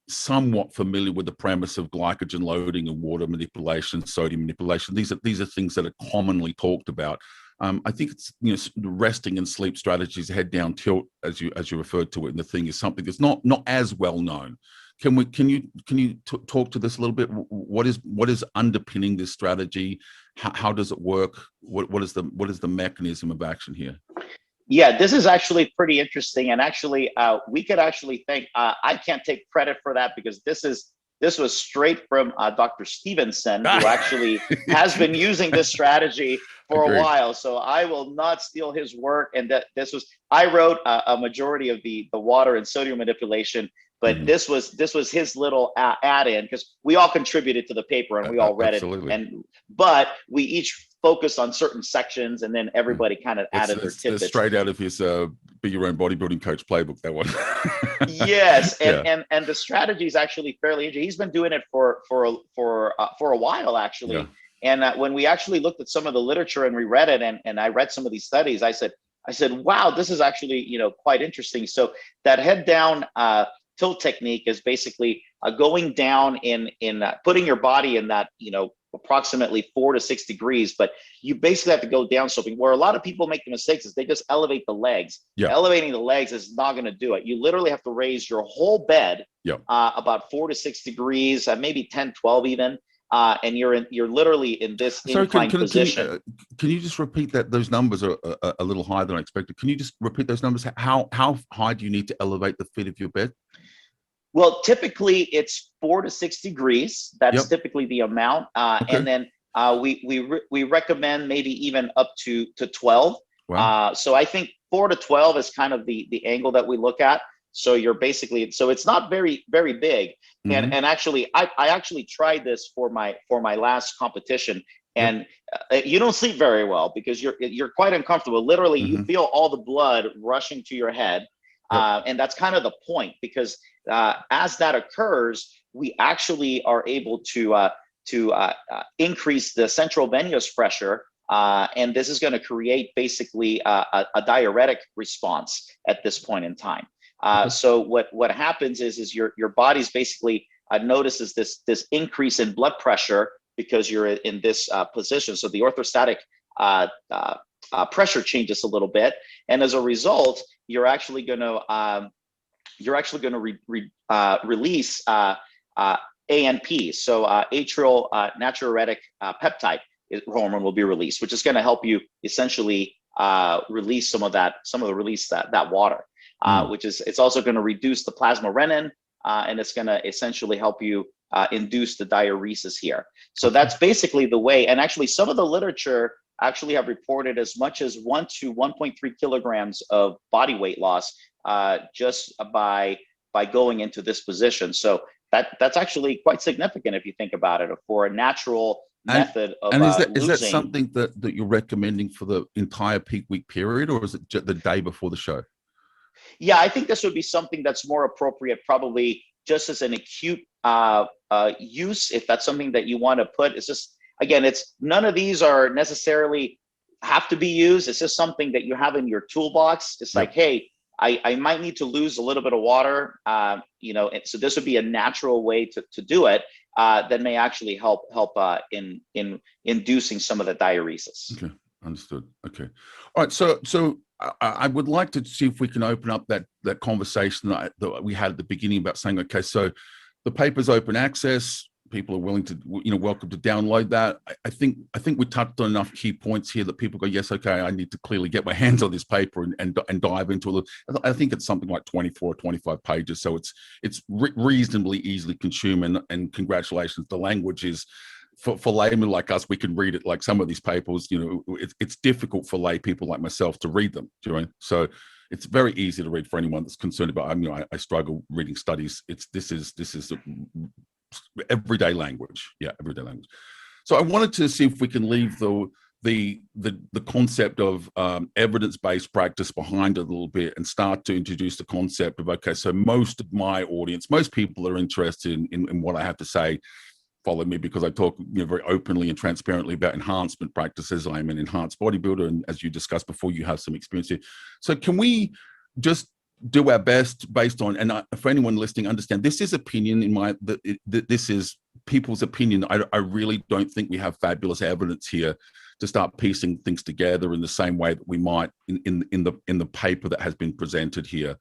somewhat familiar with the premise of glycogen loading and water manipulation, sodium manipulation. These are things that are commonly talked about. I think it's the resting and sleep strategies, head down tilt, as you referred to it, and the thing is something that's not as well known. Can you talk to this a little bit? What is underpinning this strategy? How does it work? What is the mechanism of action here? Yeah, this is actually pretty interesting, and actually, we could actually thank. I can't take credit for that, because this was straight from Dr. Stevenson, who actually has been using this strategy for a while. So I will not steal his work. And I wrote a majority of the water and sodium manipulation, but this was his little add-in, because we all contributed to the paper and we all read it. But we each focused on certain sections, and then everybody kind of added their tidbits. Straight out of his Be Your Own Bodybuilding Coach playbook, that one. Yes, and the strategy is actually fairly interesting. He's been doing it for a while, actually. Yeah. And when we actually looked at some of the literature and we read it, and I read some of these studies, I said, wow, this is actually quite interesting. So that head down tilt technique is basically going down in putting your body in that, approximately 4 to 6 degrees, but you basically have to go down sloping. Where a lot of people make the mistakes is they just elevate the legs. Yeah. Elevating the legs is not going to do it. You literally have to raise your whole bed about 4 to 6 degrees, maybe 10, 12 even. And you're literally in this inclined position. Can you just repeat that? Those numbers are a little higher than I expected. Can you just repeat those numbers? How high do you need to elevate the feet of your bed? Well, typically it's 4 to 6 degrees. That's typically the amount. And then we recommend maybe even up to 12. Wow. So I think 4 to 12 is kind of the angle that we look at. So you're basically, so it's not very, very big. And actually, I actually tried this for my last competition, and you don't sleep very well because you're quite uncomfortable. Literally, you feel all the blood rushing to your head. And that's kind of the point, because as that occurs, we actually are able to increase the central venous pressure. And this is going to create basically a diuretic response at this point in time. So what happens is your body's basically notices this increase in blood pressure because you're in this position. So the orthostatic pressure changes a little bit, and as a result, you're actually going to release ANP. So atrial natriuretic peptide hormone will be released, which is going to help you essentially release some of that water. Which is, it's also going to reduce the plasma renin, and it's going to essentially help you induce the diuresis here. So that's basically the way. And actually, some of the literature actually have reported as much as 1 to 1.3 kilograms of body weight loss just by going into this position. So that's actually quite significant if you think about it, for a natural method of and is that something that you're recommending for the entire peak week period, or is it just the day before the show? Yeah, I think this would be something that's more appropriate, probably just as an acute use, if that's something that you want to put. It's just, again, it's none of these are necessarily have to be used. It's just something that you have in your toolbox. It's like, hey, I might need to lose a little bit of water, so this would be a natural way to do it that may actually help in inducing some of the diuresis. Okay, understood. Okay, all right. So I would like to see if we can open up that conversation that we had at the beginning about saying, okay, so the paper's open access. People are willing to, welcome to download that. I think we touched on enough key points here that people go, yes, okay, I need to clearly get my hands on this paper and dive into it. I think it's something like 24 or 25 pages, so it's reasonably easily consumed. And congratulations, the language is for laymen like us, we can read it. Like some of these papers, it's difficult for lay people like myself to read them. So it's very easy to read for anyone that's concerned about. I struggle reading studies. This is everyday language. Everyday language. So I wanted to see if we can leave the concept of evidence-based practice behind it a little bit and start to introduce the concept of, okay, so most of my audience, most people are interested in what I have to say. Follow me, because I talk very openly and transparently about enhancement practices. I'm an enhanced bodybuilder, and as you discussed before, you have some experience here. So can we just do our best based on, and for anyone listening, understand this is opinion this is people's opinion. I really don't think we have fabulous evidence here to start piecing things together in the same way that we might in the paper that has been presented here.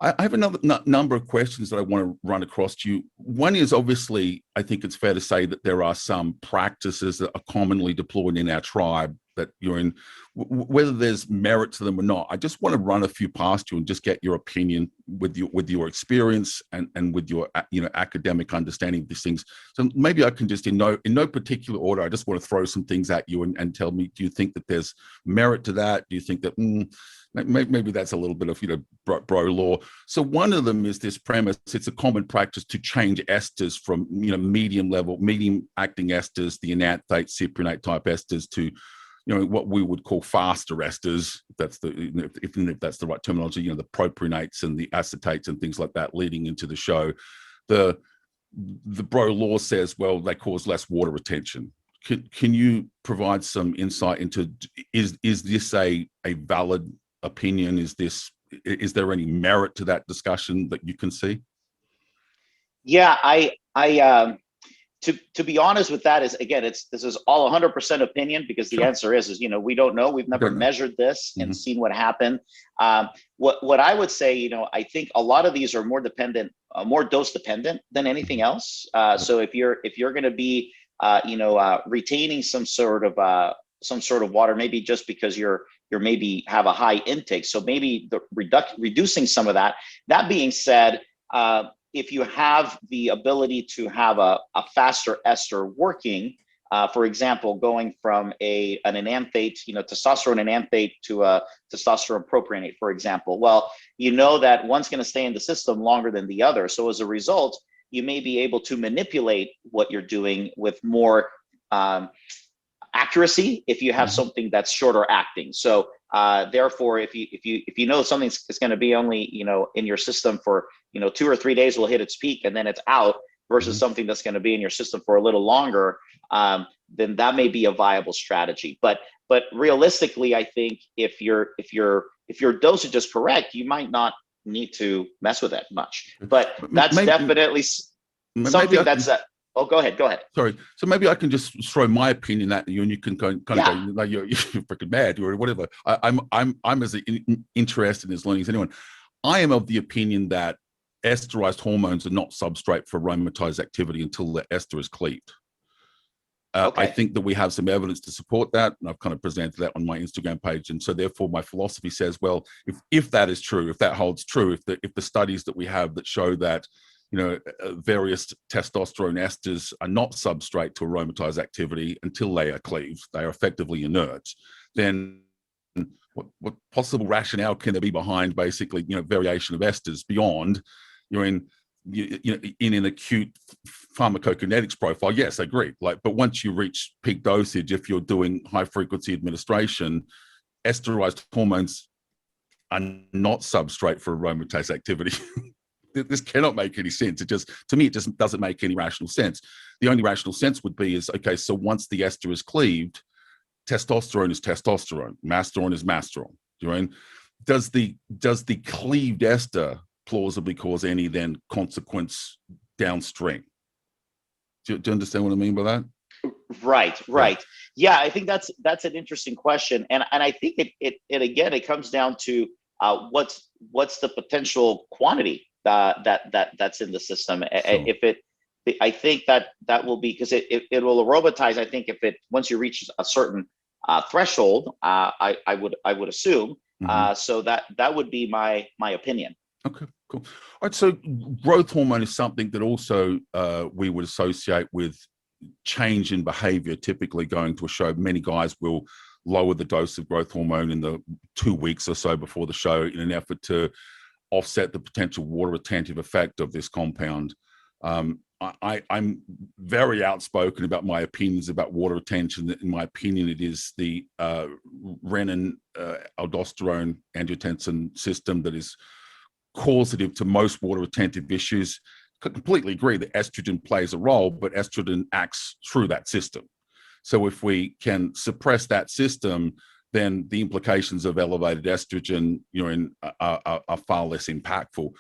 I have another number of questions that I want to run across to you. One is, obviously, I think it's fair to say that there are some practices that are commonly deployed in our tribe that you're in, whether there's merit to them or not. I just want to run a few past you and just get your opinion with your experience and with your academic understanding of these things. So maybe I can just, in no particular order, I just want to throw some things at you and tell me, do you think that there's merit to that? Do you think that maybe that's a little bit of bro law? So one of them is this premise: it's a common practice to change esters from medium acting esters, the enanthate, cypionate type esters, to what we would call faster esters, if that's the right terminology, the propionates and the acetates and things like that, leading into the show. The bro law says, well, they cause less water retention. Can you provide some insight into, is this a valid opinion? Is there any merit to that discussion that you can see? Yeah, to be honest with that is, again, this is all 100% opinion, because the Sure. answer is we don't know. We've never measured this and seen what happened. What I would say, I think a lot of these are more dose dependent than anything else. So if you're going to be retaining some sort of water, maybe just because you're maybe have a high intake, so maybe reducing some of that. That being said, if you have the ability to have a faster ester working, for example, going from an enanthate, testosterone enanthate to a testosterone propionate, for example, well, that one's going to stay in the system longer than the other. So as a result, you may be able to manipulate what you're doing with more accuracy if you have something that's shorter acting. So therefore, if you know something is going to be only in your system for 2 or 3 days, will hit its peak and then it's out, versus something that's going to be in your system for a little longer, then that may be a viable strategy. But realistically, I think if your dosage is correct, you might not need to mess with it much. But that's definitely something that's oh, go ahead. Sorry. So maybe I can just throw my opinion at you, and you can kind of go, like, you're freaking mad or whatever. I'm as interested in this learning as anyone. I am of the opinion that esterized hormones are not substrate for aromatase activity until the ester is cleaved. I think that we have some evidence to support that, and I've kind of presented that on my Instagram page. And so therefore my philosophy says, well, if that is true, if that holds true, if the studies that we have that show that various testosterone esters are not substrate to aromatase activity until they are cleaved, they are effectively inert, then what possible rationale can there be behind basically variation of esters beyond in an acute pharmacokinetics profile? Yes, I agree. But once you reach peak dosage, if you're doing high frequency administration, esterized hormones are not substrate for aromatase activity. This cannot make any sense. To me, it just doesn't make any rational sense. The only rational sense would be okay, so once the ester is cleaved, testosterone is testosterone, masteron is masteron. Does the cleaved ester plausibly cause any then consequence downstream? Do you understand what I mean by that? Right. Yeah, I think that's an interesting question, and I think it comes down to what's the potential quantity that's in the system. Sure. I think that will be, because it will aromatize. I think once you reach a certain threshold, I would assume. So that would be my opinion. Okay, cool. All right, so growth hormone is something that also we would associate with change in behavior. Typically going to a show, many guys will lower the dose of growth hormone in the 2 weeks or so before the show in an effort to offset the potential water retentive effect of this compound. I'm very outspoken about my opinions about water retention. In my opinion, it is the renin, aldosterone, angiotensin system that is causative to most water retentive issues. I completely agree that estrogen plays a role, but estrogen acts through that system. So if we can suppress that system, then the implications of elevated estrogen are far less impactful.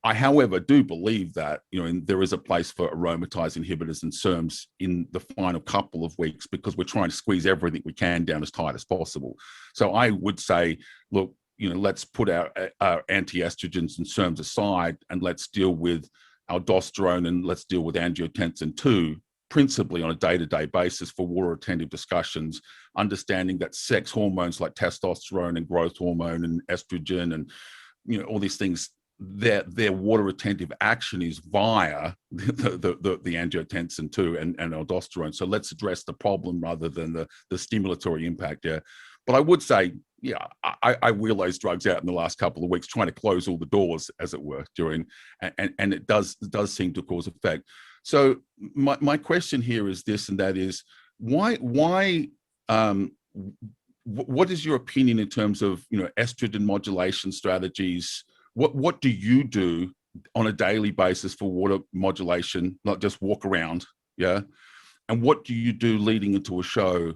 I, however, do believe that there is a place for aromatase inhibitors and SERMs in the final couple of weeks, because we're trying to squeeze everything we can down as tight as possible. So I would say, look, let's put our anti-estrogens and SERMs aside, and let's deal with aldosterone and let's deal with angiotensin 2, principally on a day-to-day basis for water retentive discussions, understanding that sex hormones like testosterone and growth hormone and estrogen and all these things, their water retentive action is via the angiotensin 2 and aldosterone. So let's address the problem rather than the stimulatory impact there. But I would say, yeah, I wheel those drugs out in the last couple of weeks, trying to close all the doors, as it were, and it does seem to cause effect. So my question here is this, and that is, why what is your opinion in terms of estrogen modulation strategies? What do you do on a daily basis for water modulation, not just walk around, yeah? And what do you do leading into a show?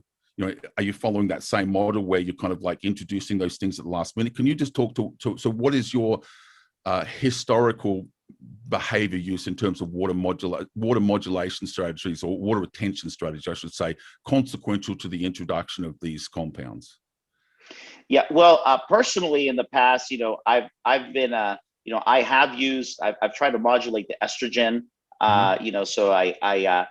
Are you following that same model where you're kind of like introducing those things at the last minute? Can you just talk to so what is your historical behavior use in terms of water modulation strategies, or water retention strategies, I should say, consequential to the introduction of these compounds? Yeah, well, personally, in the past, I've been, I've tried to modulate the estrogen, so I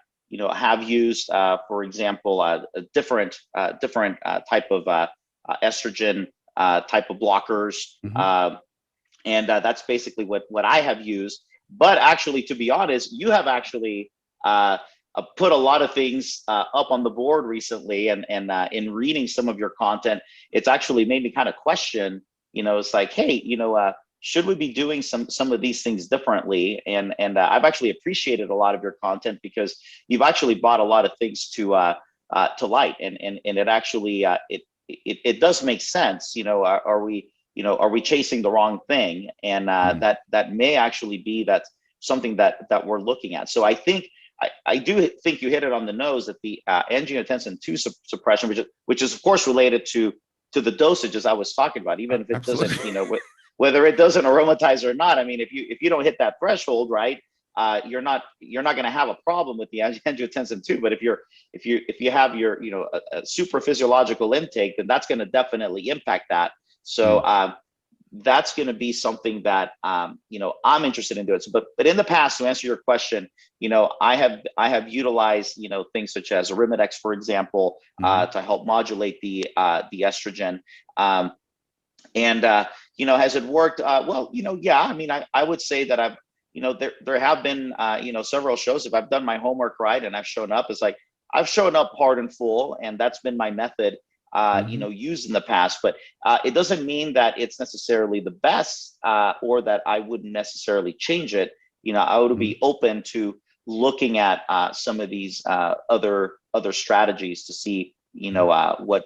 have used, for example, a different type of estrogen type of blockers, and that's basically what I have used. But actually, to be honest, you have actually put a lot of things up on the board recently, and in reading some of your content, it's actually made me kind of question. It's like, hey, should we be doing some of these things differently? And I've actually appreciated a lot of your content, because you've actually brought a lot of things to light, and it actually it does make sense. Are we chasing the wrong thing? And that may actually be something that we're looking at. So I do think you hit it on the nose, that the angiotensin II suppression, which is of course related to the dosages I was talking about, even if it doesn't, whether it doesn't aromatize or not. I mean, if you don't hit that threshold, right, you're not going to have a problem with the angiotensin II. But if you have your a super physiological intake, then that's going to definitely impact that. So that's going to be something that I'm interested in doing. So, but in the past, to answer your question, I have utilized things such as Arimidex, for example, to help modulate the estrogen. Has it worked? Well, yeah. I mean, I would say that I've there have been several shows. If I've done my homework right and I've shown up, it's like I've shown up hard and full, and that's been my method. Used in the past, but it doesn't mean that it's necessarily the best, or that I wouldn't necessarily change it. I would be open to looking at some of these other strategies to see, what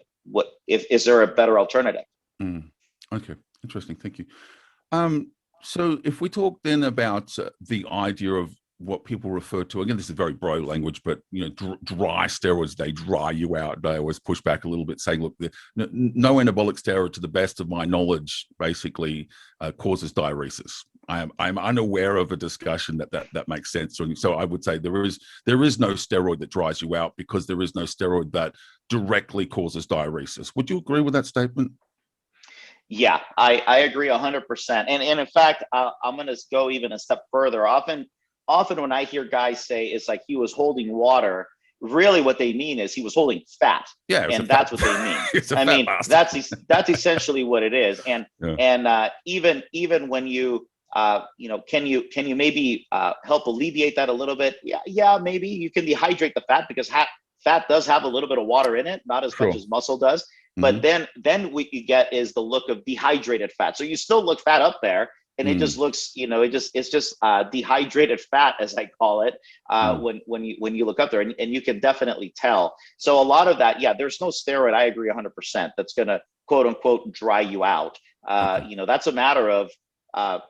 if is there a better alternative? Okay, interesting. Thank you. So if we talk then about the idea of what people refer to, again, this is very broad language, but dry steroids, they dry you out. They always push back a little bit, saying, look, no anabolic steroid, to the best of my knowledge, basically causes diuresis. I'm unaware of a discussion that makes sense. So I would say there is no steroid that dries you out, because there is no steroid that directly causes diuresis. Would you agree with that statement? Yeah, I agree 100%. And in fact, I'm going to go even a step further. Often when I hear guys say it's like he was holding water, really what they mean is he was holding fat. Yeah, and that's what they mean. I mean, that's essentially what it is. And even when you can you maybe help alleviate that a little bit? Yeah, maybe you can dehydrate the fat, because fat does have a little bit of water in it, not as much as muscle does. But then what you get is the look of dehydrated fat. So you still look fat up there, and it just looks, it's just dehydrated fat, as I call it, when you look up there, and you can definitely tell. So a lot of that, there's no steroid, I agree 100%, that's going to quote unquote dry you out. That's a matter of,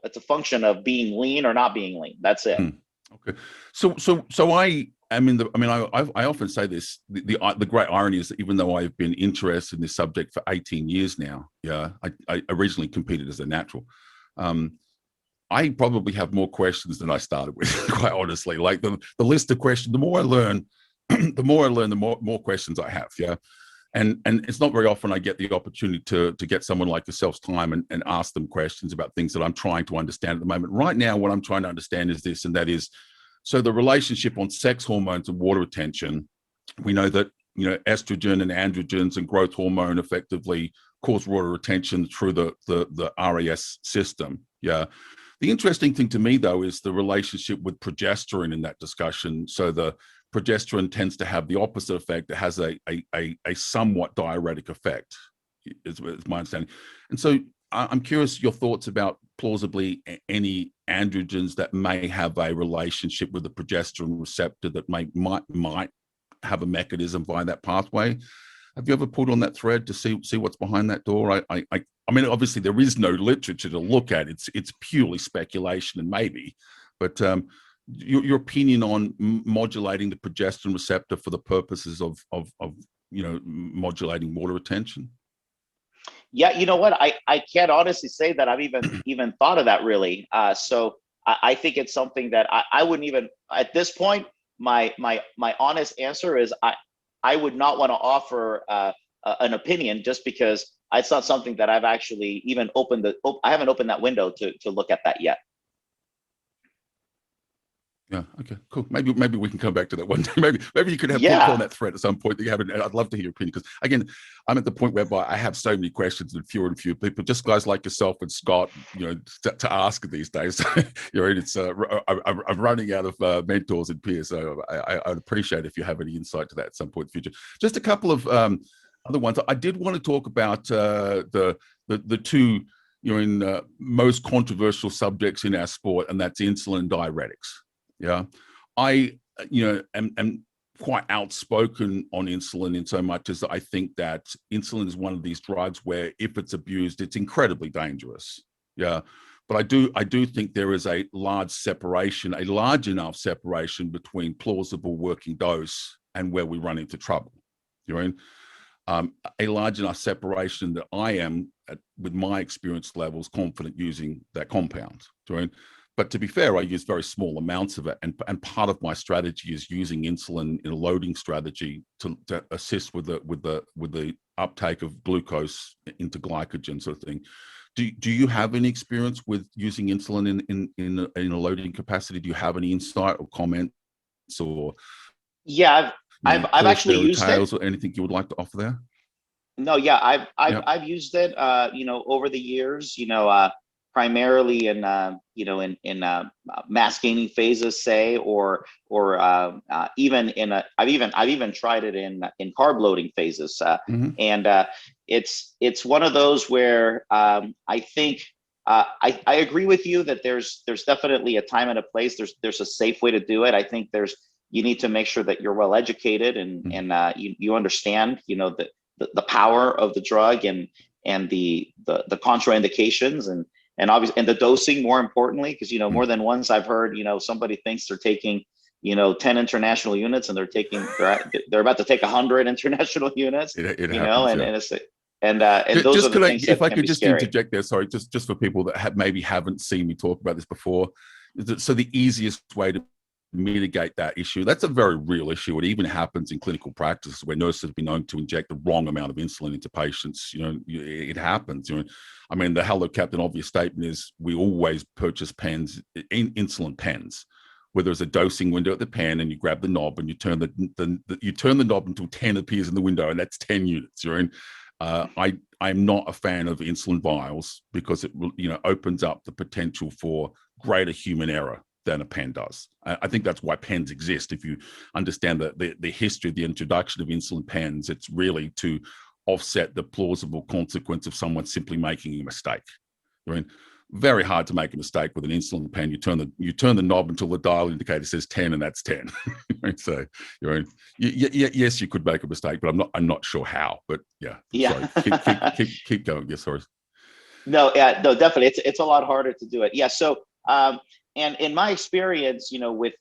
it's a function of being lean or not being lean. That's it. Okay. So I often say this, the great irony is that even though I've been interested in this subject for 18 years now, I originally competed as a natural. I probably have more questions than I started with, quite honestly. Like the list of questions, the more I learn, the more questions I have. Yeah. And it's not very often I get the opportunity to get someone like yourself's time and ask them questions about things that I'm trying to understand at the moment. Right now, what I'm trying to understand is this, and that is, so the relationship on sex hormones and water retention. We know that estrogen and androgens and growth hormone effectively cause water retention through the RAS system. Yeah. The interesting thing to me, though, is the relationship with progesterone in that discussion. So the progesterone tends to have the opposite effect. It has a somewhat diuretic effect, is my understanding. And so I'm curious your thoughts about plausibly any androgens that may have a relationship with the progesterone receptor that might have a mechanism via that pathway. Have you ever pulled on that thread to see what's behind that door? I mean, obviously there is no literature to look at. It's purely speculation and maybe, but your opinion on modulating the progesterone receptor for the purposes of modulating water retention. Yeah, you know what? I can't honestly say that I've even thought of that really. So I think it's something that I wouldn't even, at this point, my honest answer is I would not want to offer an opinion, just because it's not something that I've actually even I haven't opened that window to look at that yet. Yeah. Okay. Cool. Maybe we can come back to that one day. Maybe you could have put on that thread at some point that you haven't. I'd love to hear your opinion, because again, I'm at the point whereby I have so many questions and fewer people, just guys like yourself and Scott, to ask these days. It's I'm running out of mentors and peers, so I'd appreciate if you have any insight to that at some point in the future. Just a couple of other ones. I did want to talk about the two most controversial subjects in our sport, and that's insulin diuretics. Yeah, I am quite outspoken on insulin, in so much as I think that insulin is one of these drugs where, if it's abused, it's incredibly dangerous. Yeah, but I do think there is a large enough separation between plausible working dose and where we run into trouble. A large enough separation that I am, with my experience levels, confident using that compound. But to be fair, I use very small amounts of it, and part of my strategy is using insulin in a loading strategy to assist with the uptake of glucose into glycogen, sort of thing. Do you have any experience with using insulin in a loading capacity? Do you have any insight or comments, or I've actually used it, or anything you would like to offer there? No, I've used it over the years, primarily in mass gaining phases, say, or even I've even tried it in carb loading phases, and it's one of those where I think I agree with you that there's definitely a time and a place. There's a safe way to do it. I think you need to make sure that you're well educated and you understand the power of the drug and the contraindications and obviously, and the dosing, more importantly, because more than once I've heard somebody thinks they're taking 10 international units, and they're about to take 100 international units. It happens, and those are the things that if I can could be just scary. interject there, sorry, just for people that maybe haven't seen me talk about this before. So the easiest way to mitigate that issue, that's a very real issue. It even happens in clinical practice where nurses have been known to inject the wrong amount of insulin into patients. It happens. I mean, the hello captain obvious statement is we always purchase pens, insulin pens, where there's a dosing window at the pen, and you grab the knob and you turn the knob until 10 appears in the window, and that's 10 units. I'm not a fan of insulin vials, because it opens up the potential for greater human error than a pen does. I think that's why pens exist. If you understand the history of the introduction of insulin pens, it's really to offset the plausible consequence of someone simply making a mistake. Very hard to make a mistake with an insulin pen. You turn the knob until the dial indicator says 10, and that's 10. So yes, you could make a mistake, but I'm not sure how. But sorry, keep going. Yes, sorry. No, definitely, it's a lot harder to do it. Yeah, so. And in my experience, with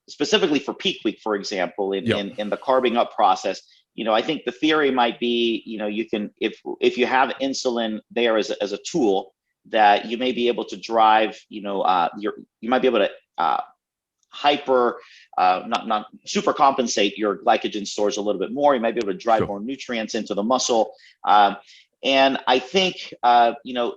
specifically for peak week, for example, in the carbing up process, I think the theory might be, you can, if you have insulin there as a tool, that you may be able to drive, you might be able to not super compensate your glycogen stores a little bit more. You might be able to drive more nutrients into the muscle. And I think,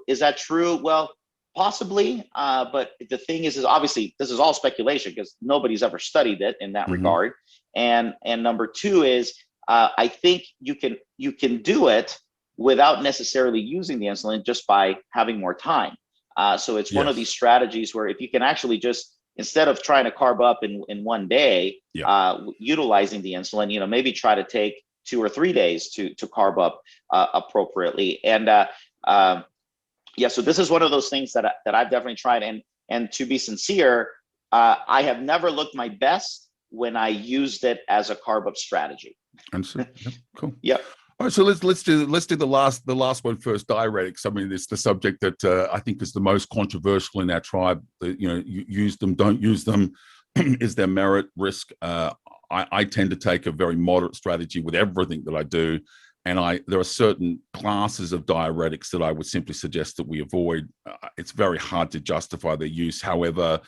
is that true? Well, possibly, but the thing is obviously this is all speculation, because nobody's ever studied it in that regard. And number two is, I think you can do it without necessarily using the insulin, just by having more time. So it's one of these strategies where if you can actually just, instead of trying to carb up in one day, utilizing the insulin, maybe try to take 2 or 3 days to carb up appropriately. And so this is one of those things that I've definitely tried. And to be sincere, I have never looked my best when I used it as a carb up strategy. Cool. Yep. All right, so let's do the last one first. Diuretics. I mean, it's the subject that I think is the most controversial in our tribe. You use them, don't use them. Is there merit, risk? I tend to take a very moderate strategy with everything that I do, And there are certain classes of diuretics that I would simply suggest that we avoid. It's very hard to justify their use. However,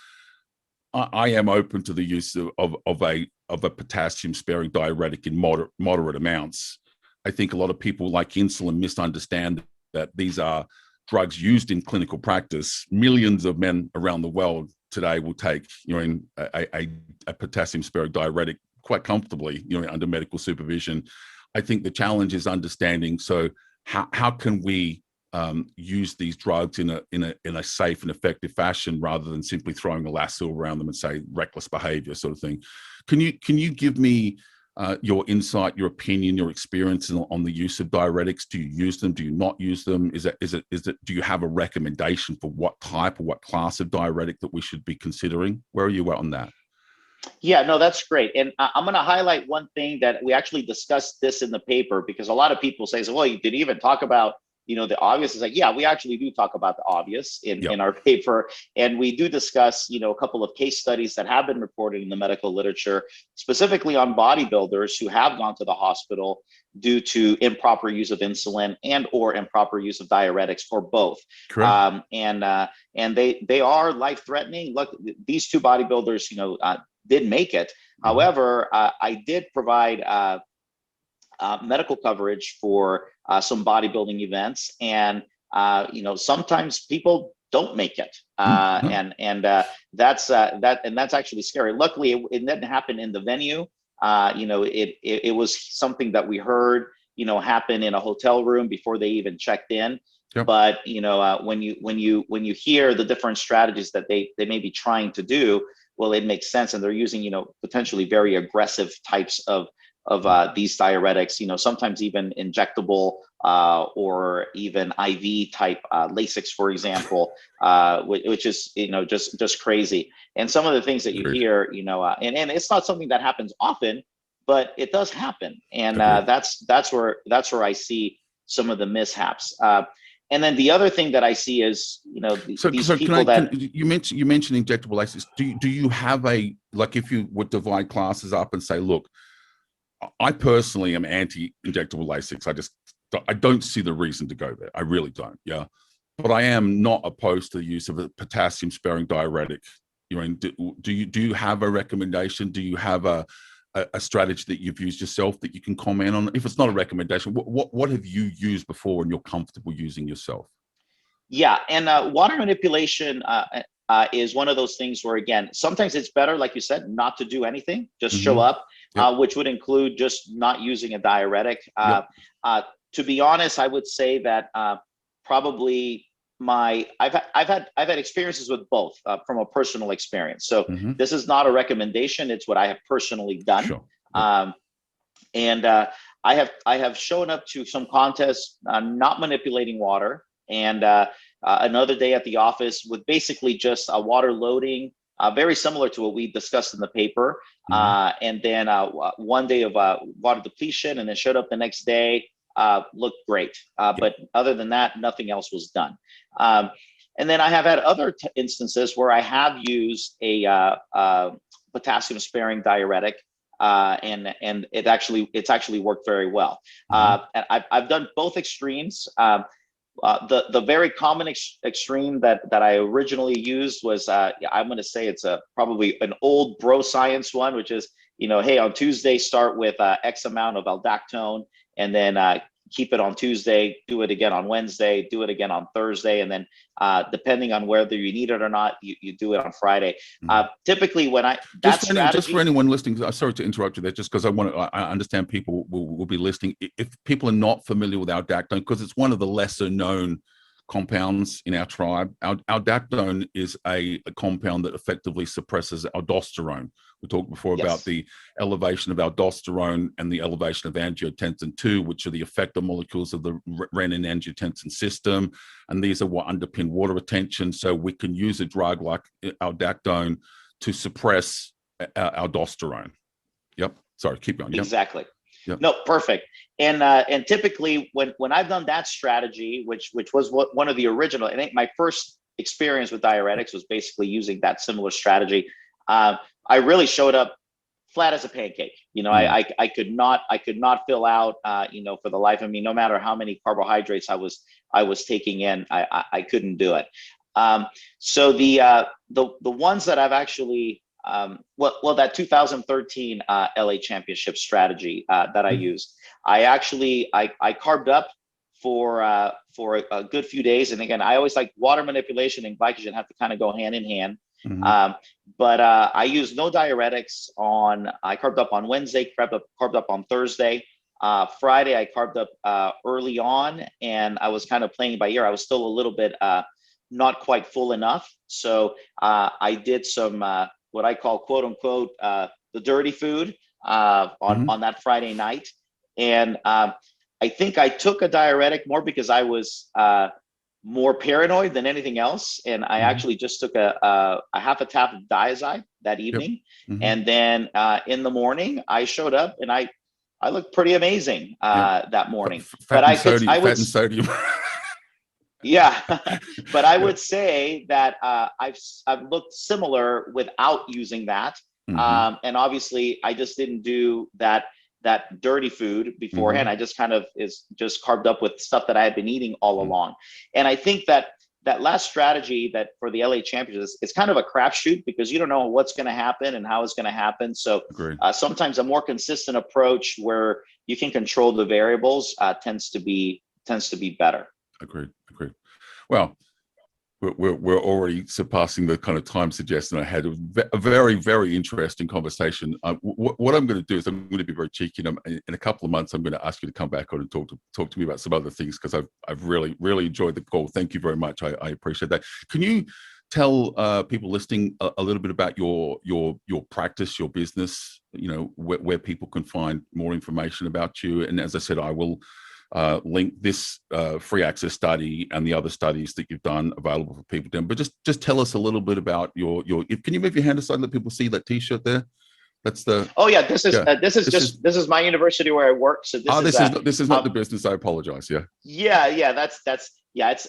I am open to the use of a potassium sparing diuretic in moderate amounts. I think a lot of people like insulin misunderstand that these are drugs used in clinical practice. Millions of men around the world today will take, a potassium sparing diuretic quite comfortably, under medical supervision. I think the challenge is understanding. So how can we use these drugs in a safe and effective fashion rather than simply throwing a lasso around them and say reckless behavior sort of thing? Can you give me your insight, your opinion, your experience on the use of diuretics? Do you use them? Do you not use them? Do you have a recommendation for what type or what class of diuretic that we should be considering? Where are you at on that? Yeah, no, that's great. And I'm going to highlight one thing that we actually discussed this in the paper, because a lot of people say, well, you did even talk about, the obvious. Is like, yeah, we actually do talk about the obvious in our paper. And we do discuss, a couple of case studies that have been reported in the medical literature, specifically on bodybuilders who have gone to the hospital due to improper use of insulin and or improper use of diuretics, or both. And they are life-threatening. Look, these two bodybuilders, did make it. However, I did provide medical coverage for some bodybuilding events, and sometimes people don't make it, and that's actually scary. Luckily, it didn't happen in the venue. It was something that we heard happen in a hotel room before they even checked in. Yep. But when you hear the different strategies that they may be trying to do, well, it makes sense, and they're using potentially very aggressive types of these diuretics, sometimes even injectable or even IV type Lasix, for example, which is just crazy. And some of the things that you hear, and it's not something that happens often, but it does happen, and that's where I see some of the mishaps. And then the other thing that I see is, these people you mentioned injectable Lasix. Do you have if you would divide classes up and say, look, I personally am anti-injectable Lasix. I don't see the reason to go there. I really don't. Yeah. But I am not opposed to the use of a potassium sparing diuretic. Do you have a recommendation? Do you have a strategy that you've used yourself that you can comment on? If it's not a recommendation, what have you used before and you're comfortable using yourself? Yeah. And water manipulation is one of those things where, again, sometimes it's better, like you said, not to do anything, just show up, which would include just not using a diuretic. To be honest, I would say that probably I've had experiences with both from a personal experience. So this is not a recommendation; it's what I have personally done. Sure. And I have shown up to some contests not manipulating water, and another day at the office with basically just a water loading, very similar to what we discussed in the paper. And then one day of water depletion, and then showed up the next day, looked great. But other than that, nothing else was done. And then I have had other instances where I have used a potassium sparing diuretic, and it's actually worked very well. And I've done both extremes. The very common extreme that I originally used was, I'm going to say it's probably an old bro science one, which is, hey, on Tuesday, start with X amount of aldactone, and then keep it on Tuesday, do it again on Wednesday, do it again on Thursday, and then depending on whether you need it or not, you do it on Friday. Typically, when just for anyone listening, sorry to interrupt you there, just because I understand people will be listening. If people are not familiar with aldactone, because it's one of the lesser known compounds in our tribe, aldactone is a compound that effectively suppresses aldosterone. We talked before about the elevation of aldosterone and the elevation of angiotensin 2, which are the effector molecules of the renin-angiotensin system. And these are what underpin water retention. So we can use a drug like aldactone to suppress aldosterone. Yep. Sorry, keep going. Yep. Exactly. Yep. No, perfect. And typically when I've done that strategy, which was one of the original, I think my first experience with diuretics was basically using that similar strategy. I really showed up flat as a pancake. I could not fill out, for the life of me, no matter how many carbohydrates I was taking in, I couldn't do it. So the ones that I've actually, that 2013 LA Championship strategy that I used, I carved up for a good few days. And again, I always like water manipulation and glycogen have to kind of go hand in hand. But I used no diuretics I carved up on Wednesday, carved up on Thursday. Friday, I carved up early on, and I was kind of playing by ear. I was still a little bit not quite full enough. So I did some what I call quote unquote the dirty food on that Friday night. And I think I took a diuretic more because I was more paranoid than anything else. And I actually just took a half a tap of Diazide that evening. And then in the morning, I showed up and I looked pretty amazing that morning. Fat and sodium. Yeah, but I would say that I've looked similar without using that. And obviously, I just didn't do that dirty food beforehand. I just kind of just carved up with stuff that I had been eating all along. And I think that last strategy that for the LA Championships, it's kind of a crapshoot because you don't know what's going to happen and how it's going to happen. So sometimes a more consistent approach where you can control the variables tends to be better. Agreed. Well, we're already surpassing the kind of time suggestion I had. A very, very interesting conversation. What I'm going to do is I'm going to be very cheeky. And in a couple of months, I'm going to ask you to come back on and talk to me about some other things because I've really, really enjoyed the call. Thank you very much. I appreciate that. Can you tell people listening a little bit about your practice, your business? Where people can find more information about you. And as I said, I will link this free access study and the other studies that you've done available for people to do. But just tell us a little bit about your can you move your hand aside and let people see that t-shirt there? That's the this is my university where I work. So this is not the business. I apologize.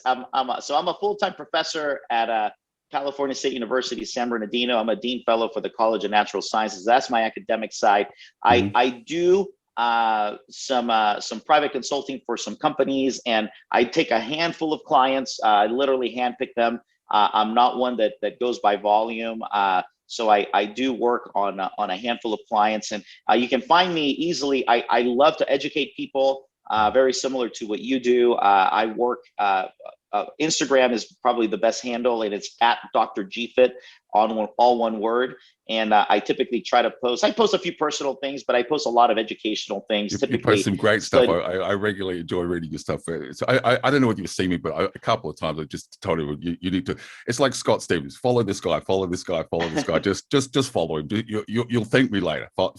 I'm a full-time professor at California State University, San Bernardino. I'm a Dean Fellow for the College of Natural Sciences. That's my academic side. I do some private consulting for some companies, and I take a handful of clients. I literally handpick them. I'm not one that goes by volume. So I do work on a handful of clients, and you can find me easily. I love to educate people, very similar to what you do. I work. Instagram is probably the best handle, and it's at Dr. GFit all one word. And I typically try to post. I post a few personal things, but I post a lot of educational things. You post some great stuff. I regularly enjoy reading your stuff. So I don't know whether you've seen me, but a couple of times I just told you you need to. It's like Scott Stevens. Follow this guy. Follow this guy. Follow this guy. just follow him. You'll thank me later. Follow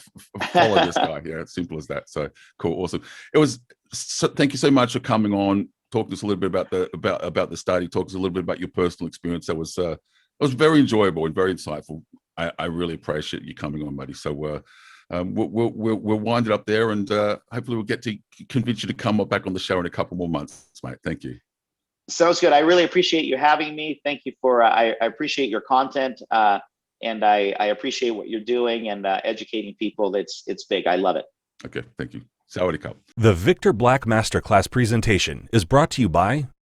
this guy. Yeah, it's simple as that. So cool, awesome. Thank you so much for coming on. Talk to us a little bit about the study. Talk to us a little bit about your personal experience. That was very enjoyable and very insightful. I really appreciate you coming on, buddy. So we'll wind it up there, and hopefully we'll get to convince you to come back on the show in a couple more months, mate. Thank you. Sounds good. I really appreciate you having me. Thank you for. I appreciate your content, and I appreciate what you're doing and educating people. It's big. I love it. Okay. Thank you. Sawadee Cup. The Victor Black Masterclass presentation is brought to you by